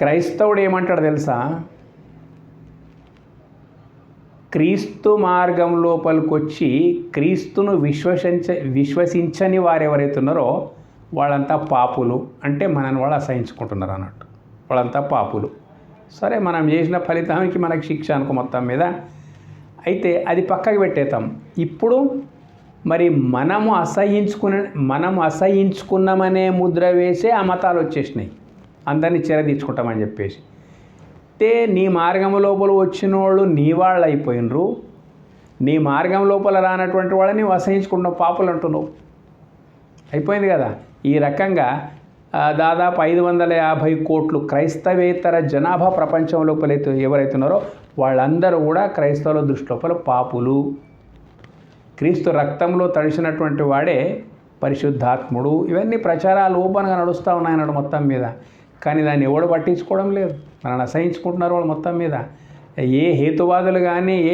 క్రైస్తవుడు ఏమంటాడు తెలుసా? క్రీస్తు మార్గం లోపలికొచ్చి క్రీస్తును విశ్వసించని వారు ఎవరైతే ఉన్నారో వాళ్ళంతా పాపులు. అంటే మనని వాళ్ళు అసహించుకుంటున్నారు అన్నట్టు. వాళ్ళంతా పాపులు. సరే, మనం చేసిన ఫలితానికి మనకు శిక్ష అనుకో మొత్తం మీద. అయితే అది పక్కకి పెట్టేద్దాం. ఇప్పుడు మరి మనము అసహించుకున్నామనే ముద్ర వేసే ఆ మతాలు వచ్చేసినాయి. అందరినీ చెరదీర్చుకుంటామని చెప్పేసి. అంటే నీ మార్గం లోపల వచ్చిన వాళ్ళు నీ వాళ్ళు అయిపోయినరు. నీ మార్గం లోపల రానటువంటి వాళ్ళని అసహించుకున్న పాపులు అంటున్నావు. అయిపోయింది కదా. ఈ రకంగా దాదాపు 550 కోట్లు క్రైస్తవేతర జనాభా ప్రపంచం లోపల ఎవరైతున్నారో వాళ్ళందరూ కూడా క్రైస్తవుల దృష్టి లోపల పాపులు. క్రీస్తు రక్తంలో తడిసినటువంటి వాడే పరిశుద్ధాత్ముడు. ఇవన్నీ ప్రచారాలు ఓపెన్గా నడుస్తూ ఉన్నాయన్నాడు మొత్తం మీద. కానీ దాన్ని ఎవడు పట్టించుకోవడం లేదు. మనల్ని అసహించుకుంటున్నారు వాళ్ళు మొత్తం మీద. ఏ హేతువాదులు కానీ ఏ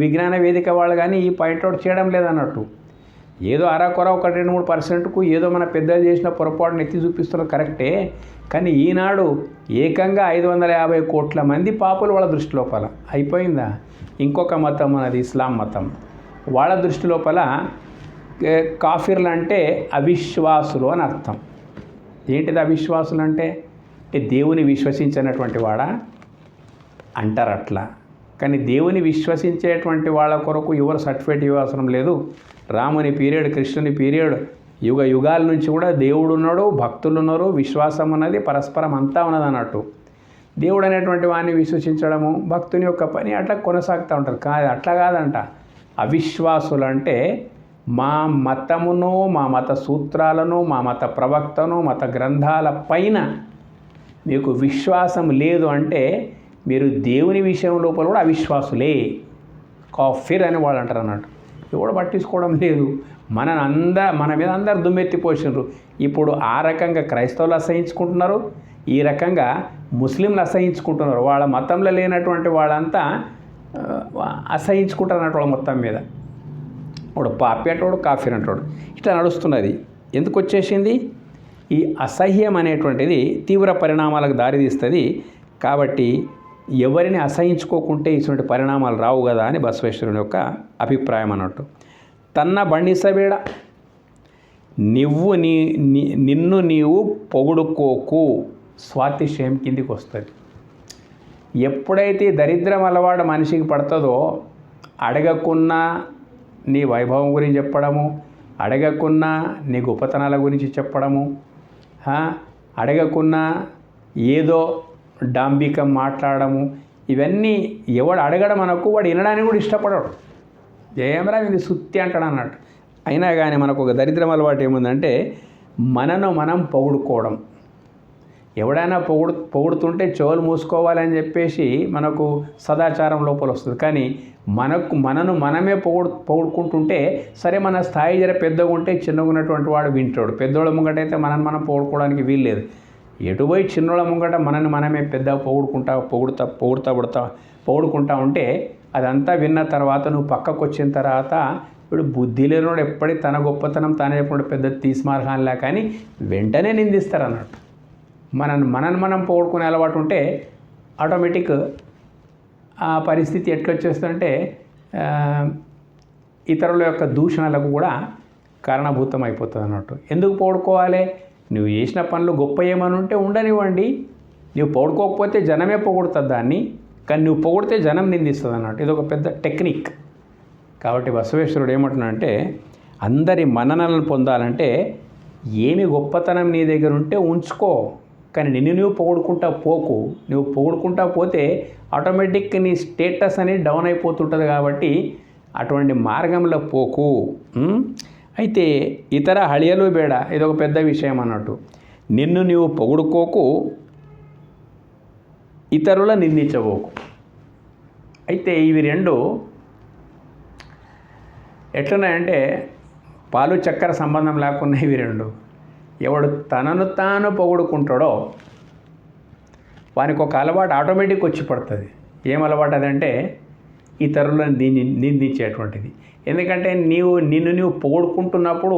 విజ్ఞాన వేదిక వాళ్ళు కానీ ఈ పాయింట్అవుట్ చేయడం లేదన్నట్టు. ఏదో అరకొర 1-2-3%కు ఏదో మన పెద్దలు చేసిన పొరపాటును ఎత్తి చూపిస్తున్నారు కరెక్టే. కానీ ఈనాడు ఏకంగా 550 కోట్ల మంది పాపులు వాళ్ళ దృష్టి లోపల. అయిపోయిందా? ఇంకొక మతం అన్నది ఇస్లాం మతం. వాళ్ళ దృష్టి లోపల కాఫిర్లు అంటే అవిశ్వాసులు అని అర్థం. ఏంటిది అవిశ్వాసులు అంటే? దేవుని విశ్వసించినటువంటి వాడా అంటారు అట్లా. కానీ దేవుని విశ్వసించేటువంటి వాళ్ళ కొరకు ఎవరు సర్టిఫికేట్ ఇవ్వవసరం లేదు. రాముని పీరియడ్, కృష్ణుని పీరియడ్, యుగాల నుంచి కూడా దేవుడు ఉన్నాడు, భక్తులు ఉన్నారు, విశ్వాసం ఉన్నది, పరస్పరం అంతా ఉన్నది అన్నట్టు. దేవుడు అనేటువంటి వాడిని విశ్వసించడము భక్తుని యొక్క పని అట్లా కొనసాగుతూ ఉంటారు. అట్లా కాదంట. అవిశ్వాసులు అంటే మా మతమును, మా మత సూత్రాలను, మా మత ప్రవక్తను, మత గ్రంథాల పైన మీకు విశ్వాసం లేదు అంటే మీరు దేవుని విషయం లోపల కూడా అవిశ్వాసులే, కాఫిర్ అని వాళ్ళు అంటారు అన్నట్టు. ఎవడు పట్టించుకోవడం లేదు. మన మీద అందరు దుమ్మెత్తిపోసినారు. ఇప్పుడు ఆ రకంగా క్రైస్తవులు అసహించుకుంటున్నారు, ఈ రకంగా ముస్లింలు అసహించుకుంటున్నారు. వాళ్ళ మతంలో లేనటువంటి వాళ్ళంతా అసహించుకుంటారు అన్నట్టు వాళ్ళ మొత్తం మీద. వాడు పాపి అంటాడు, కాఫీర్ అంటాడు. ఇట్లా నడుస్తున్నది. ఎందుకు వచ్చేసింది? ఈ అసహ్యం అనేటువంటిది తీవ్ర పరిణామాలకు దారితీస్తుంది. కాబట్టి ఎవరిని అసహించుకోకుంటే ఇటువంటి పరిణామాలు రావు కదా అని బసవేశ్వరుని యొక్క అభిప్రాయం అన్నట్టు. తన్న బండిసబేడ నువ్వు నిన్ను నీవు పొగుడుకోకు, స్వాతిశయం కిందికి వస్తుంది. ఎప్పుడైతే దరిద్రం అలవాటు మనిషికి పడుతుందో అడగకున్నా నీ వైభవం గురించి చెప్పడము, అడగకున్నా నీ గొప్పతనాల గురించి చెప్పడము, అడగకున్నా ఏదో డాంబికం మాట్లాడము, ఇవన్నీ ఎవడు అడగడం మనకు వాడు వినడానికి కూడా ఇష్టపడడు. ఏమరా ఇది సుత్తి అంటాడు అన్నట్టు. అయినా కానీ మనకు ఒక దరిద్రం అలవాటు ఏముందంటే మనను మనం పొగుడుకోవడం. ఎవడైనా పొగుడుతుంటే చెవులు మూసుకోవాలని చెప్పేసి మనకు సదాచారం లోపల వస్తుంది. కానీ మనను మనమే పొగుడుకుంటుంటే సరే మన స్థాయి జర పెద్దగా ఉంటే చిన్నగా ఉన్నటువంటి వాడు వింటాడు. పెద్దోళ్ళ ముంగటైతే మనం పొగుడుకోవడానికి వీల్లేదు. ఎటుపోయి చిన్నోళ్ళ ముంగట మనని మనమే పెద్ద పొగుడుకుంటా ఉంటే అదంతా విన్న తర్వాత నువ్వు పక్కకు వచ్చిన తర్వాత ఇప్పుడు బుద్ధి లేనివాడు ఎప్పటి తన గొప్పతనం తానే చెప్పినప్పుడు పెద్ద తీస్మార్హాన్లా కానీ వెంటనే నిందిస్తారు అన్నట్టు. మనని మనం పొగుడుకునే అలవాటు ఉంటే ఆటోమేటిక్ ఆ పరిస్థితి ఎట్లొచ్చేస్తుందంటే ఇతరుల యొక్క దూషణలకు కూడా కారణభూతం అయిపోతుంది అన్నట్టు. ఎందుకు పొగుడుకోవాలి? నువ్వు చేసిన పనులు గొప్ప ఏమని ఉంటే ఉండనివ్వండి. నువ్వు పొగుడుకోకపోతే జనమే పొగుడుతుంది దాన్ని, కానీ నువ్వు పొగిడితే జనం నిందిస్తుంది అన్నట్టు. ఇది ఒక పెద్ద టెక్నిక్. కాబట్టి బసవేశ్వరుడు ఏమంటున్నాడంటే అందరి మన్ననలను పొందాలంటే ఏమి గొప్పతనం నీ దగ్గర ఉంటే ఉంచుకో, కానీ నువ్వు పొగుడుకుంటా పోకు. నువ్వు పొగుడుకుంటా పోతే ఆటోమేటిక్ నీ స్టేటస్ అనేది డౌన్ అయిపోతుంటుంది. కాబట్టి అటువంటి మార్గంలో పోకు. అయితే ఇతర హళియలు బేడ, ఇదొక పెద్ద విషయం అన్నట్టు. నువ్వు పొగుడుకోకు, ఇతరుల నిందించబోకు. అయితే ఇవి రెండు ఎట్లున్నాయంటే పాలు చక్కెర సంబంధం లేకుండా ఇవి రెండు. ఎవడు తనను తాను పొగుడుకుంటాడో వానికి ఒక అలవాటు ఆటోమేటిక్ వచ్చి పడుతుంది. ఏం అలవాటు అదంటే ఇతరులను నిందించేటువంటిది. ఎందుకంటే నిన్ను పొగుడుకుంటున్నప్పుడు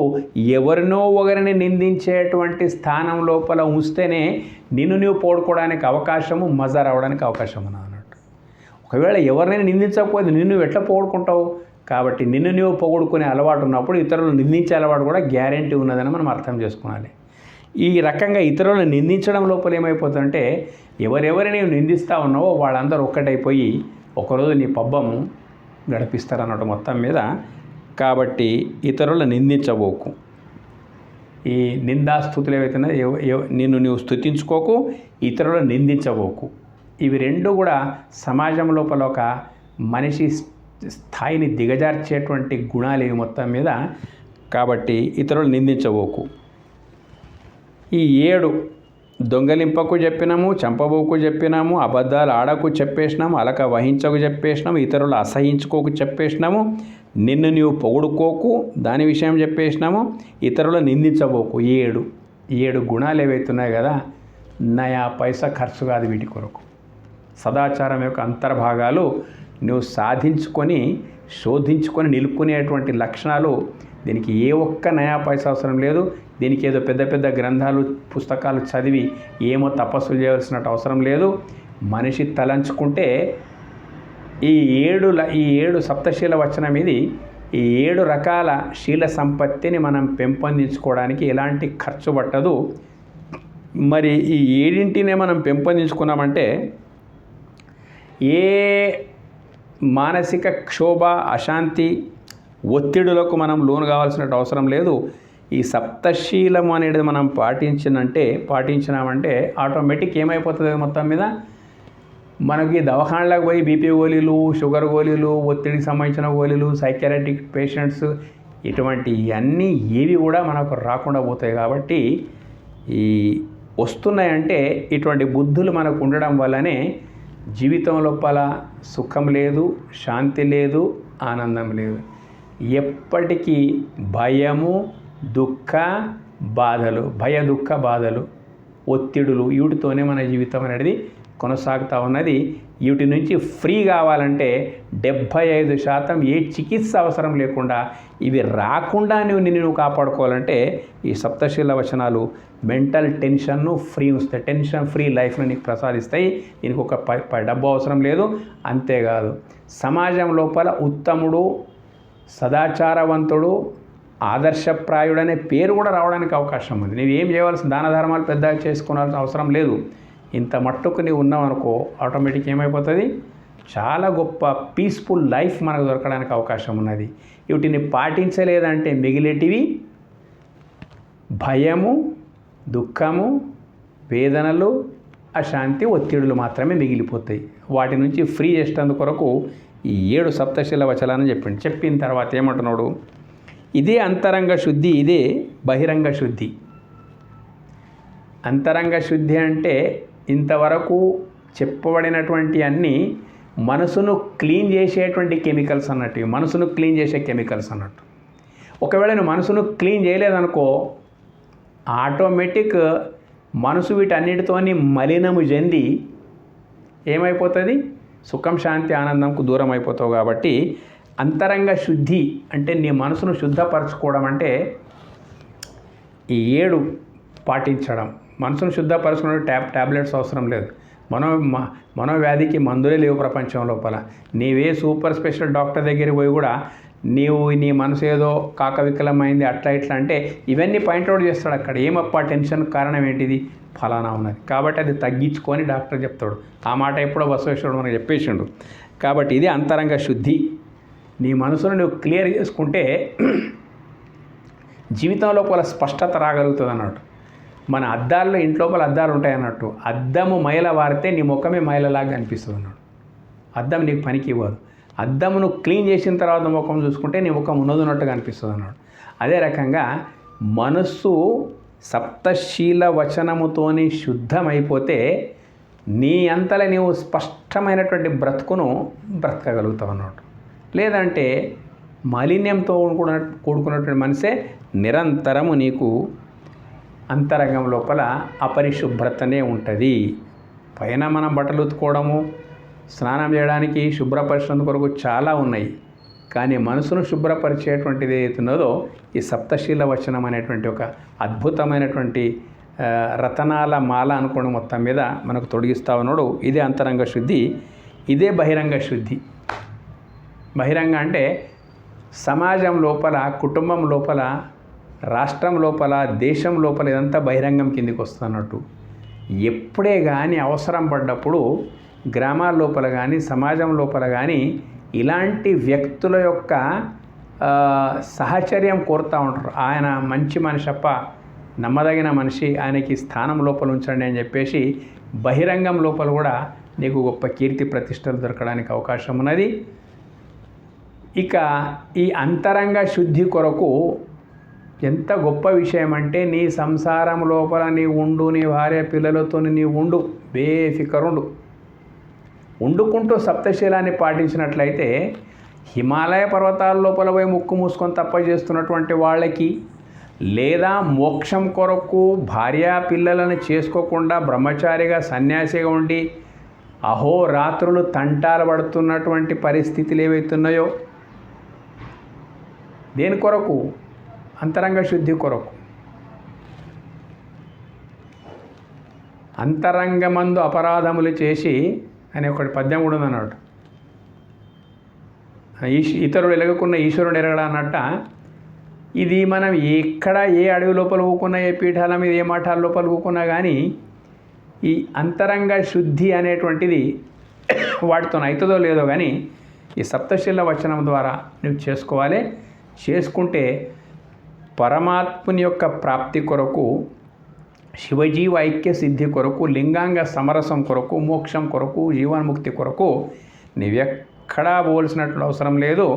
ఎవరినో ఒకరిని నిందించేటువంటి స్థానం లోపల ఉంచితేనే నువ్వు పొగుడుకోవడానికి అవకాశము, మజా రావడానికి అవకాశం అన్నట్టు. ఒకవేళ ఎవరినైనా నిందించకపోతే నిన్ను ఎట్లా పొగుడుకుంటావు? కాబట్టి నువ్వు పొగుడుకునే అలవాటు ఉన్నప్పుడు ఇతరులను నిందించే అలవాటు కూడా గ్యారెంటీ ఉన్నదని మనం అర్థం చేసుకోవాలి. ఈ రకంగా ఇతరులను నిందించడం లోపల ఏమైపోతుందంటే ఎవరెవరిని నీవు నిందిస్తూ ఉన్నావో వాళ్ళందరూ ఒక్కటైపోయి ఒకరోజు నీ పబ్బము గడిపిస్తారన్నట్టు మొత్తం మీద. కాబట్టి ఇతరులను నిందించబోకు. ఈ నిందాస్తుతులు ఏవైతున్నాయో నువ్వు స్తుతించుకోకు, ఇతరులను నిందించబోకు. ఇవి రెండు కూడా సమాజం లోపల ఒక మనిషి స్థాయిని దిగజార్చేటువంటి గుణాలు ఇవి మొత్తం మీద. కాబట్టి ఇతరులు నిందించబోకు. ఈ 7 దొంగలింపకు చెప్పినాము, చంపబోకు చెప్పినాము, అబద్ధాలు ఆడకు చెప్పేసినాము, అలక వహించకు చెప్పేసినాము, ఇతరులు అసహించుకోకు చెప్పేసినాము, నువ్వు పొగుడుకోకు దాని విషయం చెప్పేసినాము, ఇతరులు నిందించబోకు. 7 గుణాలు ఏవైతున్నాయి కదా, నయా పైసా ఖర్చు కాదు వీటి కొరకు. సదాచారం యొక్క అంతర్భాగాలు నువ్వు సాధించుకొని శోధించుకొని నిలుపుకునేటువంటి లక్షణాలు. దీనికి ఏ ఒక్క నయా పైసా అవసరం లేదు. దీనికి ఏదో పెద్ద పెద్ద గ్రంథాలు పుస్తకాలు చదివి ఏమో తపస్సులు చేయవలసినట్టు అవసరం లేదు. మనిషి తలంచుకుంటే ఈ 7 సప్తశీల వచనం ఇది. ఈ 7 రకాల శీల సంపత్తిని మనం పెంపొందించుకోవడానికి ఎలాంటి ఖర్చు పట్టదు. మరి ఈ 7ంటినే మనం పెంపొందించుకున్నామంటే ఏ మానసిక క్షోభ, అశాంతి, ఒత్తిడులకు మనం లోను కావాల్సిన అవసరం లేదు. ఈ సప్తశీలం అనేది మనం పాటించినామంటే ఆటోమేటిక్ ఏమైపోతుంది మొత్తం మీద మనకి దవాఖానలకు పోయి బీపీ గోళీలు, షుగర్ గోళీలు, ఒత్తిడికి సంబంధించిన గోళీలు, సైకియాట్రిక్ పేషెంట్స్ ఇటువంటి అన్నీ ఏవి కూడా మనకు రాకుండా పోతాయి. కాబట్టి ఈ వస్తున్నాయంటే ఇటువంటి బుద్ధులు మనకు ఉండడం వల్లనే జీవితం లోపల సుఖం లేదు, శాంతి లేదు, ఆనందం లేదు. ఎప్పటికీ భయము, దుఃఖ బాధలు, దుఃఖ బాధలు, ఒత్తిడులు, వీటితోనే మన జీవితం అనేది కొనసాగుతూ ఉన్నది. వీటి నుంచి ఫ్రీ కావాలంటే 75% ఏ చికిత్స అవసరం లేకుండా ఇవి రాకుండా నిన్ను కాపాడుకోవాలంటే ఈ సప్తశీల వచనాలు మెంటల్ టెన్షన్ను ఫ్రీ ఉంచుతాయి. టెన్షన్ ఫ్రీ లైఫ్ను నీకు ప్రసాదిస్తాయి. దీనికి ఒక డబ్బు అవసరం లేదు. అంతేకాదు సమాజం లోపల ఉత్తముడు, సదాచారవంతుడు, ఆదర్శప్రాయుడనే పేరు కూడా రావడానికి అవకాశం ఉంది. నువ్వేం చేయవలసిన దాన ధర్మాలు పెద్దగా చేసుకోవాల్సిన అవసరం లేదు. ఇంత మట్టుకు నీవు ఉన్నావు అనుకో, ఆటోమేటిక్ ఏమైపోతుంది, చాలా గొప్ప పీస్ఫుల్ లైఫ్ మనకు దొరకడానికి అవకాశం ఉన్నది. వీటిని పాటించలేదంటే మిగిలేటివి భయము, దుఃఖము, వేదనలు, అశాంతి, ఒత్తిడులు మాత్రమే మిగిలిపోతాయి. వాటి నుంచి ఫ్రీ చేసేందుకు కొరకు ఈ 7 సప్తశీల వచనాలని చెప్పిండు. చెప్పిన తర్వాత ఏమంటున్నాడు, ఇదే అంతరంగ శుద్ధి, ఇదే బహిరంగ శుద్ధి. అంతరంగ శుద్ధి అంటే ఇంతవరకు చెప్పబడినటువంటి అన్నీ మనసును క్లీన్ చేసేటువంటి కెమికల్స్ అన్నట్టు, మనసును క్లీన్ చేసే కెమికల్స్ అన్నట్టు. ఒకవేళ నువ్వు మనసును క్లీన్ చేయలేదనుకో, ఆటోమేటిక్ మనసు వీటన్నిటితోని మలినము చెంది ఏమైపోతుంది, సుఖం, శాంతి, ఆనందంకు దూరం అయిపోతావు. కాబట్టి అంతరంగ శుద్ధి అంటే నీ మనసును శుద్ధపరచుకోవడం అంటే ఈ 7 పాటించడం. మనసును శుద్ధపరచుకోవడం ట్యాబ్లెట్స్ అవసరం లేదు. మనోవ్యాధికి మందులే లేవు ప్రపంచం లోపల. నీవే సూపర్ స్పెషల్ డాక్టర్ దగ్గరికి పోయి కూడా నీ మనసు ఏదో కాకవికలమైంది అట్లా ఇట్లా అంటే ఇవన్నీ పాయింట్అవుట్ చేస్తాడు అక్కడ. ఏమప్పా టెన్షన్ కారణం ఏంటిది, ఫలానా ఉన్నది. కాబట్టి అది తగ్గించుకొని డాక్టర్ చెప్తాడు. ఆ మాట ఎప్పుడో బసవేశ్వరుడు మనకు చెప్పేసిండు. కాబట్టి ఇది అంతరంగ శుద్ధి. నీ మనసును నువ్వు క్లియర్ చేసుకుంటే జీవితం లోపల స్పష్టత రాగలుగుతుంది అన్నట్టు. మన అద్దాల్లో ఇంట్లోపల అద్దాలు ఉంటాయి అన్నట్టు. అద్దము మైల వారితే నీ ముఖమే మైలలాగా అనిపిస్తుంది అన్నాడు. అద్దం నీకు పనికి ఇవ్వదు. అద్దమును క్లీన్ చేసిన తర్వాత ముఖం చూసుకుంటే నీ ముఖం ఉన్నట్టుగా అనిపిస్తుంది అన్నాడు. అదే రకంగా మనస్సు సప్తశీల వచనముతోని శుద్ధమైపోతే నీ అంతలో నీవు స్పష్టమైనటువంటి బ్రతుకును బ్రతకగలుగుతావు అన్నట్టు. లేదంటే మాలిన్యంతో కూడుకున్నటువంటి మనసే నిరంతరము నీకు అంతరంగం లోపల అపరిశుభ్రతనే ఉంటుంది. పైన మనం బట్టలు ఉతుకోవడము, స్నానం చేయడానికి, శుభ్రపరిచినందుకు కొరకు చాలా ఉన్నాయి. కానీ మనసును శుభ్రపరిచేటువంటిది ఏదైతున్నదో ఈ సప్తశీల వచనం అనేటువంటి ఒక అద్భుతమైనటువంటి రతనాల మాల అనుకోవడం మొత్తం మీద మనకు తొలగిస్తా ఉన్నాడు. ఇదే అంతరంగ శుద్ధి, ఇదే బహిరంగ శుద్ధి. బహిరంగ అంటే సమాజం లోపల, కుటుంబం లోపల, రాష్ట్రం లోపల, దేశం లోపల ఇదంతా బహిరంగం కిందికి వస్తున్నట్టు. ఎప్పుడే కానీ అవసరం పడ్డప్పుడు గ్రామాల లోపల కానీ, సమాజం లోపల కానీ ఇలాంటి వ్యక్తుల యొక్క సహచర్యం కోరుతూ ఉంటారు. ఆయన మంచి మనిషప్ప, నమ్మదగిన మనిషి, ఆయనకి స్థానం లోపల ఉంచండి అని చెప్పేసి బహిరంగం లోపల కూడా నీకు గొప్ప కీర్తి ప్రతిష్టలు దొరకడానికి అవకాశం ఉన్నది. ఇక ఈ అంతరంగ శుద్ధి కొరకు ఎంత గొప్ప విషయం అంటే, నీ సంసారం లోపల నీ ఉండు, నీ భార్య పిల్లలతో నీ ఉండు, బేఫికరుండు. వండుకుంటూ సప్తశీలాన్ని పాటించినట్లయితే హిమాలయ పర్వతాల లోపల పోయి ముక్కు మూసుకొని తప్ప చేస్తున్నటువంటి వాళ్ళకి, లేదా మోక్షం కొరకు భార్యా పిల్లలను చేసుకోకుండా బ్రహ్మచారిగా సన్యాసిగా ఉండి అహోరాత్రులు తంటాలు పడుతున్నటువంటి పరిస్థితులు ఏవైతున్నాయో దేని కొరకు, అంతరంగ శుద్ధి కొరకు. అంతరంగమందు అపరాధములు చేసి అనే ఒకటి పద్యం కూడా ఉందన్నట్టు. ఇతరుడు ఎలగకున్న ఈశ్వరుడు ఎరగడా అన్నట్ట. ఇది మనం ఎక్కడ ఏ అడవి లోపల ఊకున్నా, ఏ పీఠాల మీద ఏ మఠాల లోపల ఊకున్నా కానీ ఈ అంతరంగ శుద్ధి అనేటువంటిది వాటితో అవుతుందో లేదో కానీ ఈ సప్తశీల వచనం ద్వారా నువ్వు చేసుకోవాలి. చేసుకుంటే పరమాత్ముని యొక్క ప్రాప్తి కొరకు, శివజీవ ఐక్య సిద్ధి కొరకు, లింగాంగ సమరసం కొరకు, మోక్షం కొరకు, జీవన్ముక్తి కొరకు నీవెక్కడా పోల్సినట్లు అవసరం లేదు.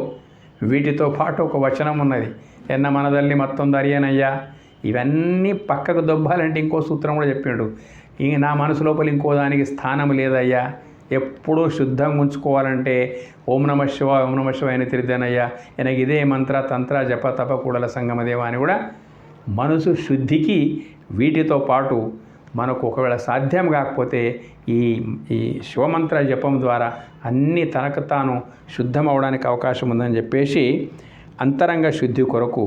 వీటితో పాటు ఒక వచనం ఉన్నది, ఎన్న మనదల్లి మొత్తం దరియనయ్యా. ఇవన్నీ పక్కకు దొబ్బాలంటే ఇంకో సూత్రం కూడా చెప్పాడు. నా మనసు లోపల ఇంకో దానికి స్థానం లేదయ్యా. ఎప్పుడూ శుద్ధంగా ఉంచుకోవాలంటే ఓం నమ శివ, ఓం నమ శివ అని తిరిదేనయ్యా. ఎనకి ఇదే మంత్ర తంత్ర జప తప కూడల సంగమదేవ అని కూడా మనసు శుద్ధికి వీటితో పాటు మనకు ఒకవేళ సాధ్యం కాకపోతే ఈ శివమంత్ర జపం ద్వారా అన్నీ తనకు తాను శుద్ధం అవడానికి అవకాశం ఉందని చెప్పేసి అంతరంగ శుద్ధి కొరకు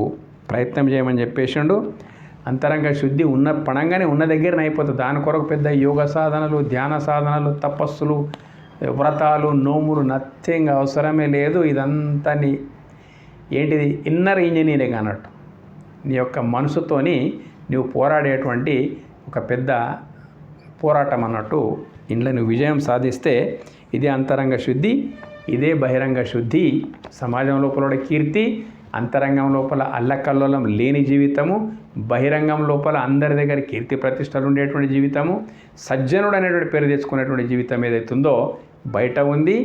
ప్రయత్నం చేయమని చెప్పేసిండు. అంతరంగ శుద్ధి ఉన్న పణంగానే ఉన్న దగ్గరనే అయిపోతుంది. దాని కొరకు పెద్ద యోగ సాధనలు, ధ్యాన సాధనలు, తపస్సులు, వ్రతాలు, నోములు నథింగ్ అవసరమే లేదు. ఇదంతా ఏంటిది ఇన్నర్ ఇంజనీరింగ్ అన్నట్టు. నీ యొక్క మనసుతోని నువ్వు పోరాడేటువంటి ఒక పెద్ద పోరాటం అన్నట్టు. ఇంట్లో నువ్వు విజయం సాధిస్తే ఇదే అంతరంగ శుద్ధి, ఇదే బహిరంగ శుద్ధి. సమాజం లోపల కీర్తి, అంతరంగం లోపల అల్లకల్లోలం లేని జీవితము, బహిరంగం లోపల అందరి దగ్గర కీర్తి ప్రతిష్టలు ఉండేటువంటి జీవితము, సజ్జనుడు అనేటువంటి పేరు తెచ్చుకునేటువంటి జీవితం ఏదైతుందో బయట ఉంది.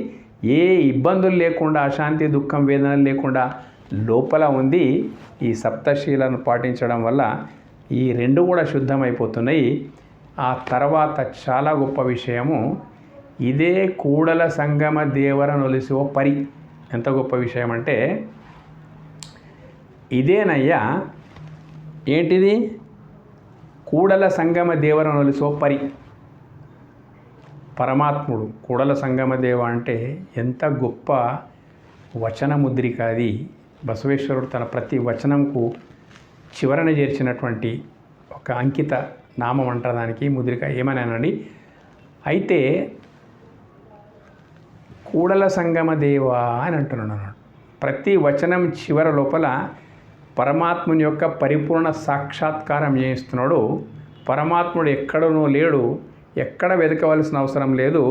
ఏ ఇబ్బందులు లేకుండా, అశాంతి, దుఃఖం, వేదనలు లేకుండా లోపల ఉంది. ఈ సప్తశీలను పాటించడం వల్ల ఈ రెండు కూడా శుద్ధమైపోతున్నాయి. ఆ తర్వాత చాలా గొప్ప విషయము, ఇదే కూడల సంగమ దేవర నొలిసో పరి. ఎంత గొప్ప విషయం అంటే, ఇదేనయ్యా ఏంటిది? కూడల సంగమ దేవర నొలిసో పరి. పరమాత్ముడు కూడల సంగమ దేవ అంటే ఎంత గొప్ప వచన ముద్రిక అది. బసవేశ్వరుడు తన ప్రతి వచనంకు చివరన చేర్చినటువంటి ఒక అంకిత నామం అంటారు దానికి, ముద్రిక ఏమన్నానండి. అయితే కూడల సంగమ దేవ అని అంటున్నాడు అన్నాడు. ప్రతి వచనం చివర లోపల పరమాత్ముని యొక్క పరిపూర్ణ సాక్షాత్కారం చేయిస్తున్నాడు. పరమాత్ముడు ఎక్కడనో లేడు, ఎక్కడ వెతకవలసిన అవసరం లేదు,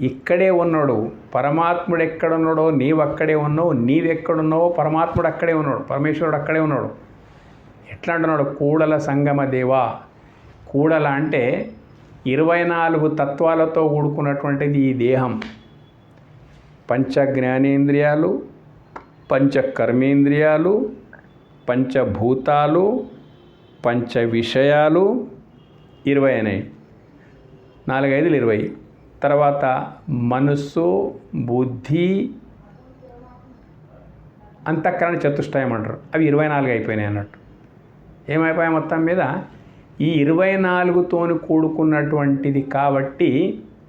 ఇక్కడే ఉన్నాడు. పరమాత్ముడు ఎక్కడున్నాడో నీవు అక్కడే ఉన్నావు, నీవెక్కడున్నావో పరమాత్ముడు అక్కడే ఉన్నాడు, పరమేశ్వరుడు అక్కడే ఉన్నాడు. ఎట్లా అంటున్నాడు? కూడల సంగమ దేవా. కూడల అంటే 24 తత్వాలతో కూడుకున్నటువంటిది ఈ దేహం. పంచ జ్ఞానేంద్రియాలు, పంచ కర్మేంద్రియాలు, పంచభూతాలు, పంచ విషయాలు 20 అయినాయి. 4 5 20. తర్వాత మనస్సు, బుద్ధి, అంతఃకరణ చతుష్టయం అంటారు. అవి 24 అయిపోయినాయి అన్నట్టు. ఏమైపోయాయి మొత్తం మీద? ఈ 24తోని కూడుకున్నటువంటిది కాబట్టి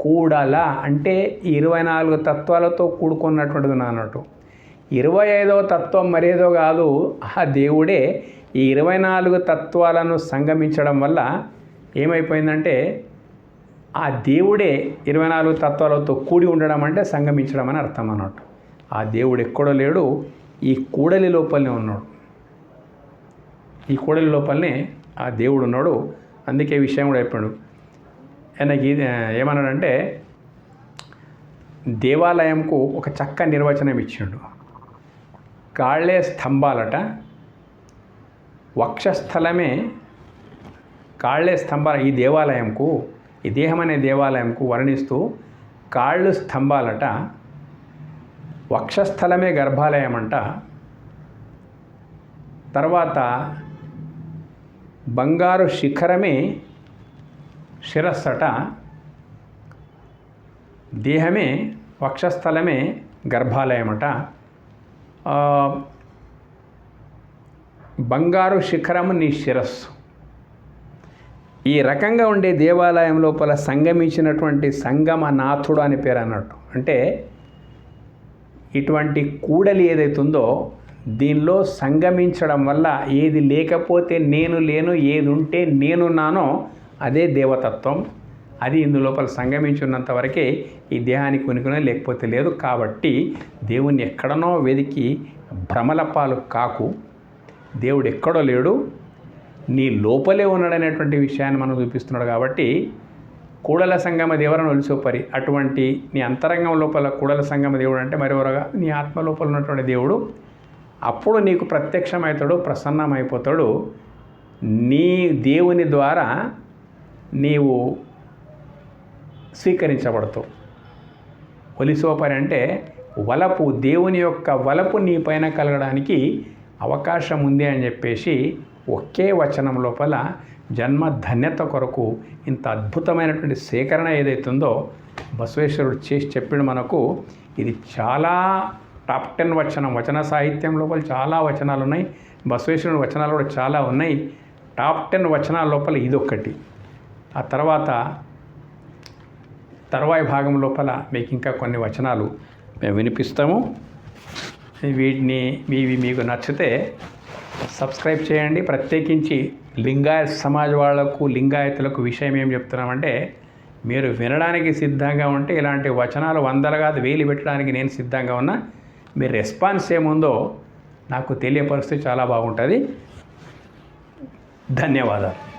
కూడల అంటే ఈ 24 తత్వాలతో కూడుకున్నటువంటిది అన్నట్టు. 25వ తత్వం మరేదో కాదు, ఆ దేవుడే. ఈ 24 తత్వాలను సంగమించడం వల్ల ఏమైపోయిందంటే ఆ దేవుడే 24 తత్వాలతో కూడి ఉండడం అంటే సంగమించడం అని అర్థం అన్నట్టు. ఆ దేవుడు ఎక్కడో లేడు, ఈ కూడలి లోపలనే ఉన్నాడు. ఈ కూడలి లోపలనే ఆ దేవుడు ఉన్నాడు. అందుకే విషయం కూడా చెప్పాడు. ఆయనకి ఏమన్నాడంటే, దేవాలయంకు ఒక చక్క నిర్వచనం ఇచ్చాడు. కాళ్ళే స్తంభాలట, వక్షస్థలమే కాళ్ళే స్తంభాలు. ఈ దేవాలయంకు, ఈ దేహం అనే దేవాలయంకు వర్ణిస్తూ కాళ్ళు స్తంభాలట, వక్షస్థలమే గర్భాలయం అంట. తర్వాత బంగారు శిఖరమే శిరస్సట, దేహమే వక్షస్థలమే గర్భాలయమట. బంగారు శిఖరము నీ శిరస్సు. ఈ రకంగా ఉండే దేవాలయం లోపల సంగమించినటువంటి సంగమనాథుడు అని పేరు అన్నట్టు. అంటే ఇటువంటి కూడలి ఏదైతుందో దీనిలో సంగమించడం వల్ల ఏది లేకపోతే నేను లేను, ఏది ఉంటే నేనున్నానో అదే దేవతత్వం. అది ఇందులోపల సంగమించున్నంత వరకే ఈ దేహానికి ఉనికినే, లేకపోతే లేదు. కాబట్టి దేవుణ్ణి ఎక్కడనో వెదికి భ్రమల పాలు కాకు. దేవుడు ఎక్కడో లేడు, నీ లోపలే ఉన్నాడనేటువంటి విషయాన్ని మనం చూపిస్తున్నాడు. కాబట్టి కూడల సంగమ దేవురని ఒలిసోపరి. అటువంటి నీ అంతరంగం లోపల కూడల సంగమ దేవుడు అంటే మరెవరగా నీ ఆత్మ లోపల ఉన్నటువంటి దేవుడు. అప్పుడు నీకు ప్రత్యక్షమవుతాడు, ప్రసన్నమైపోతాడు. నీ దేవుని ద్వారా నీవు స్వీకరించబడతావు. ఒలిసోపరి అంటే వలపు, దేవుని యొక్క వలపు నీ పైన కలగడానికి అవకాశం ఉంది అని చెప్పేసి ఒకే వచనం లోపల జన్మ ధన్యత కొరకు ఇంత అద్భుతమైనటువంటి సేకరణ ఏదైతుందో బసవేశ్వరుడు చేసి చెప్పిండు మనకు. ఇది చాలా టాప్ 10 వచనం. వచన సాహిత్యం లోపల చాలా వచనాలు ఉన్నాయి, బసవేశ్వరుని వచనాలు కూడా చాలా ఉన్నాయి. టాప్ 10 వచనాల లోపల ఇదొక్కటి. ఆ తర్వాయి భాగం లోపల మీకు ఇంకా కొన్ని వచనాలు మేము వినిపిస్తాము. వీటిని మీకు నచ్చితే సబ్స్క్రైబ్ చేయండి. ప్రత్యేకించి లింగాయత సమాజ్ వాళ్లకు, లింగాయతులకు విషయం ఏం చెప్తున్నామంటే, మీరు వినడానికి సిద్ధంగా ఉంటే ఇలాంటి వచనాలు 100 కాదు 1000 పెట్టడానికి నేను సిద్ధంగా ఉన్నా. మీ రెస్పాన్స్ ఏముందో నాకు తెలియపరిస్తే చాలా బాగుంటుంది. ధన్యవాదాలు.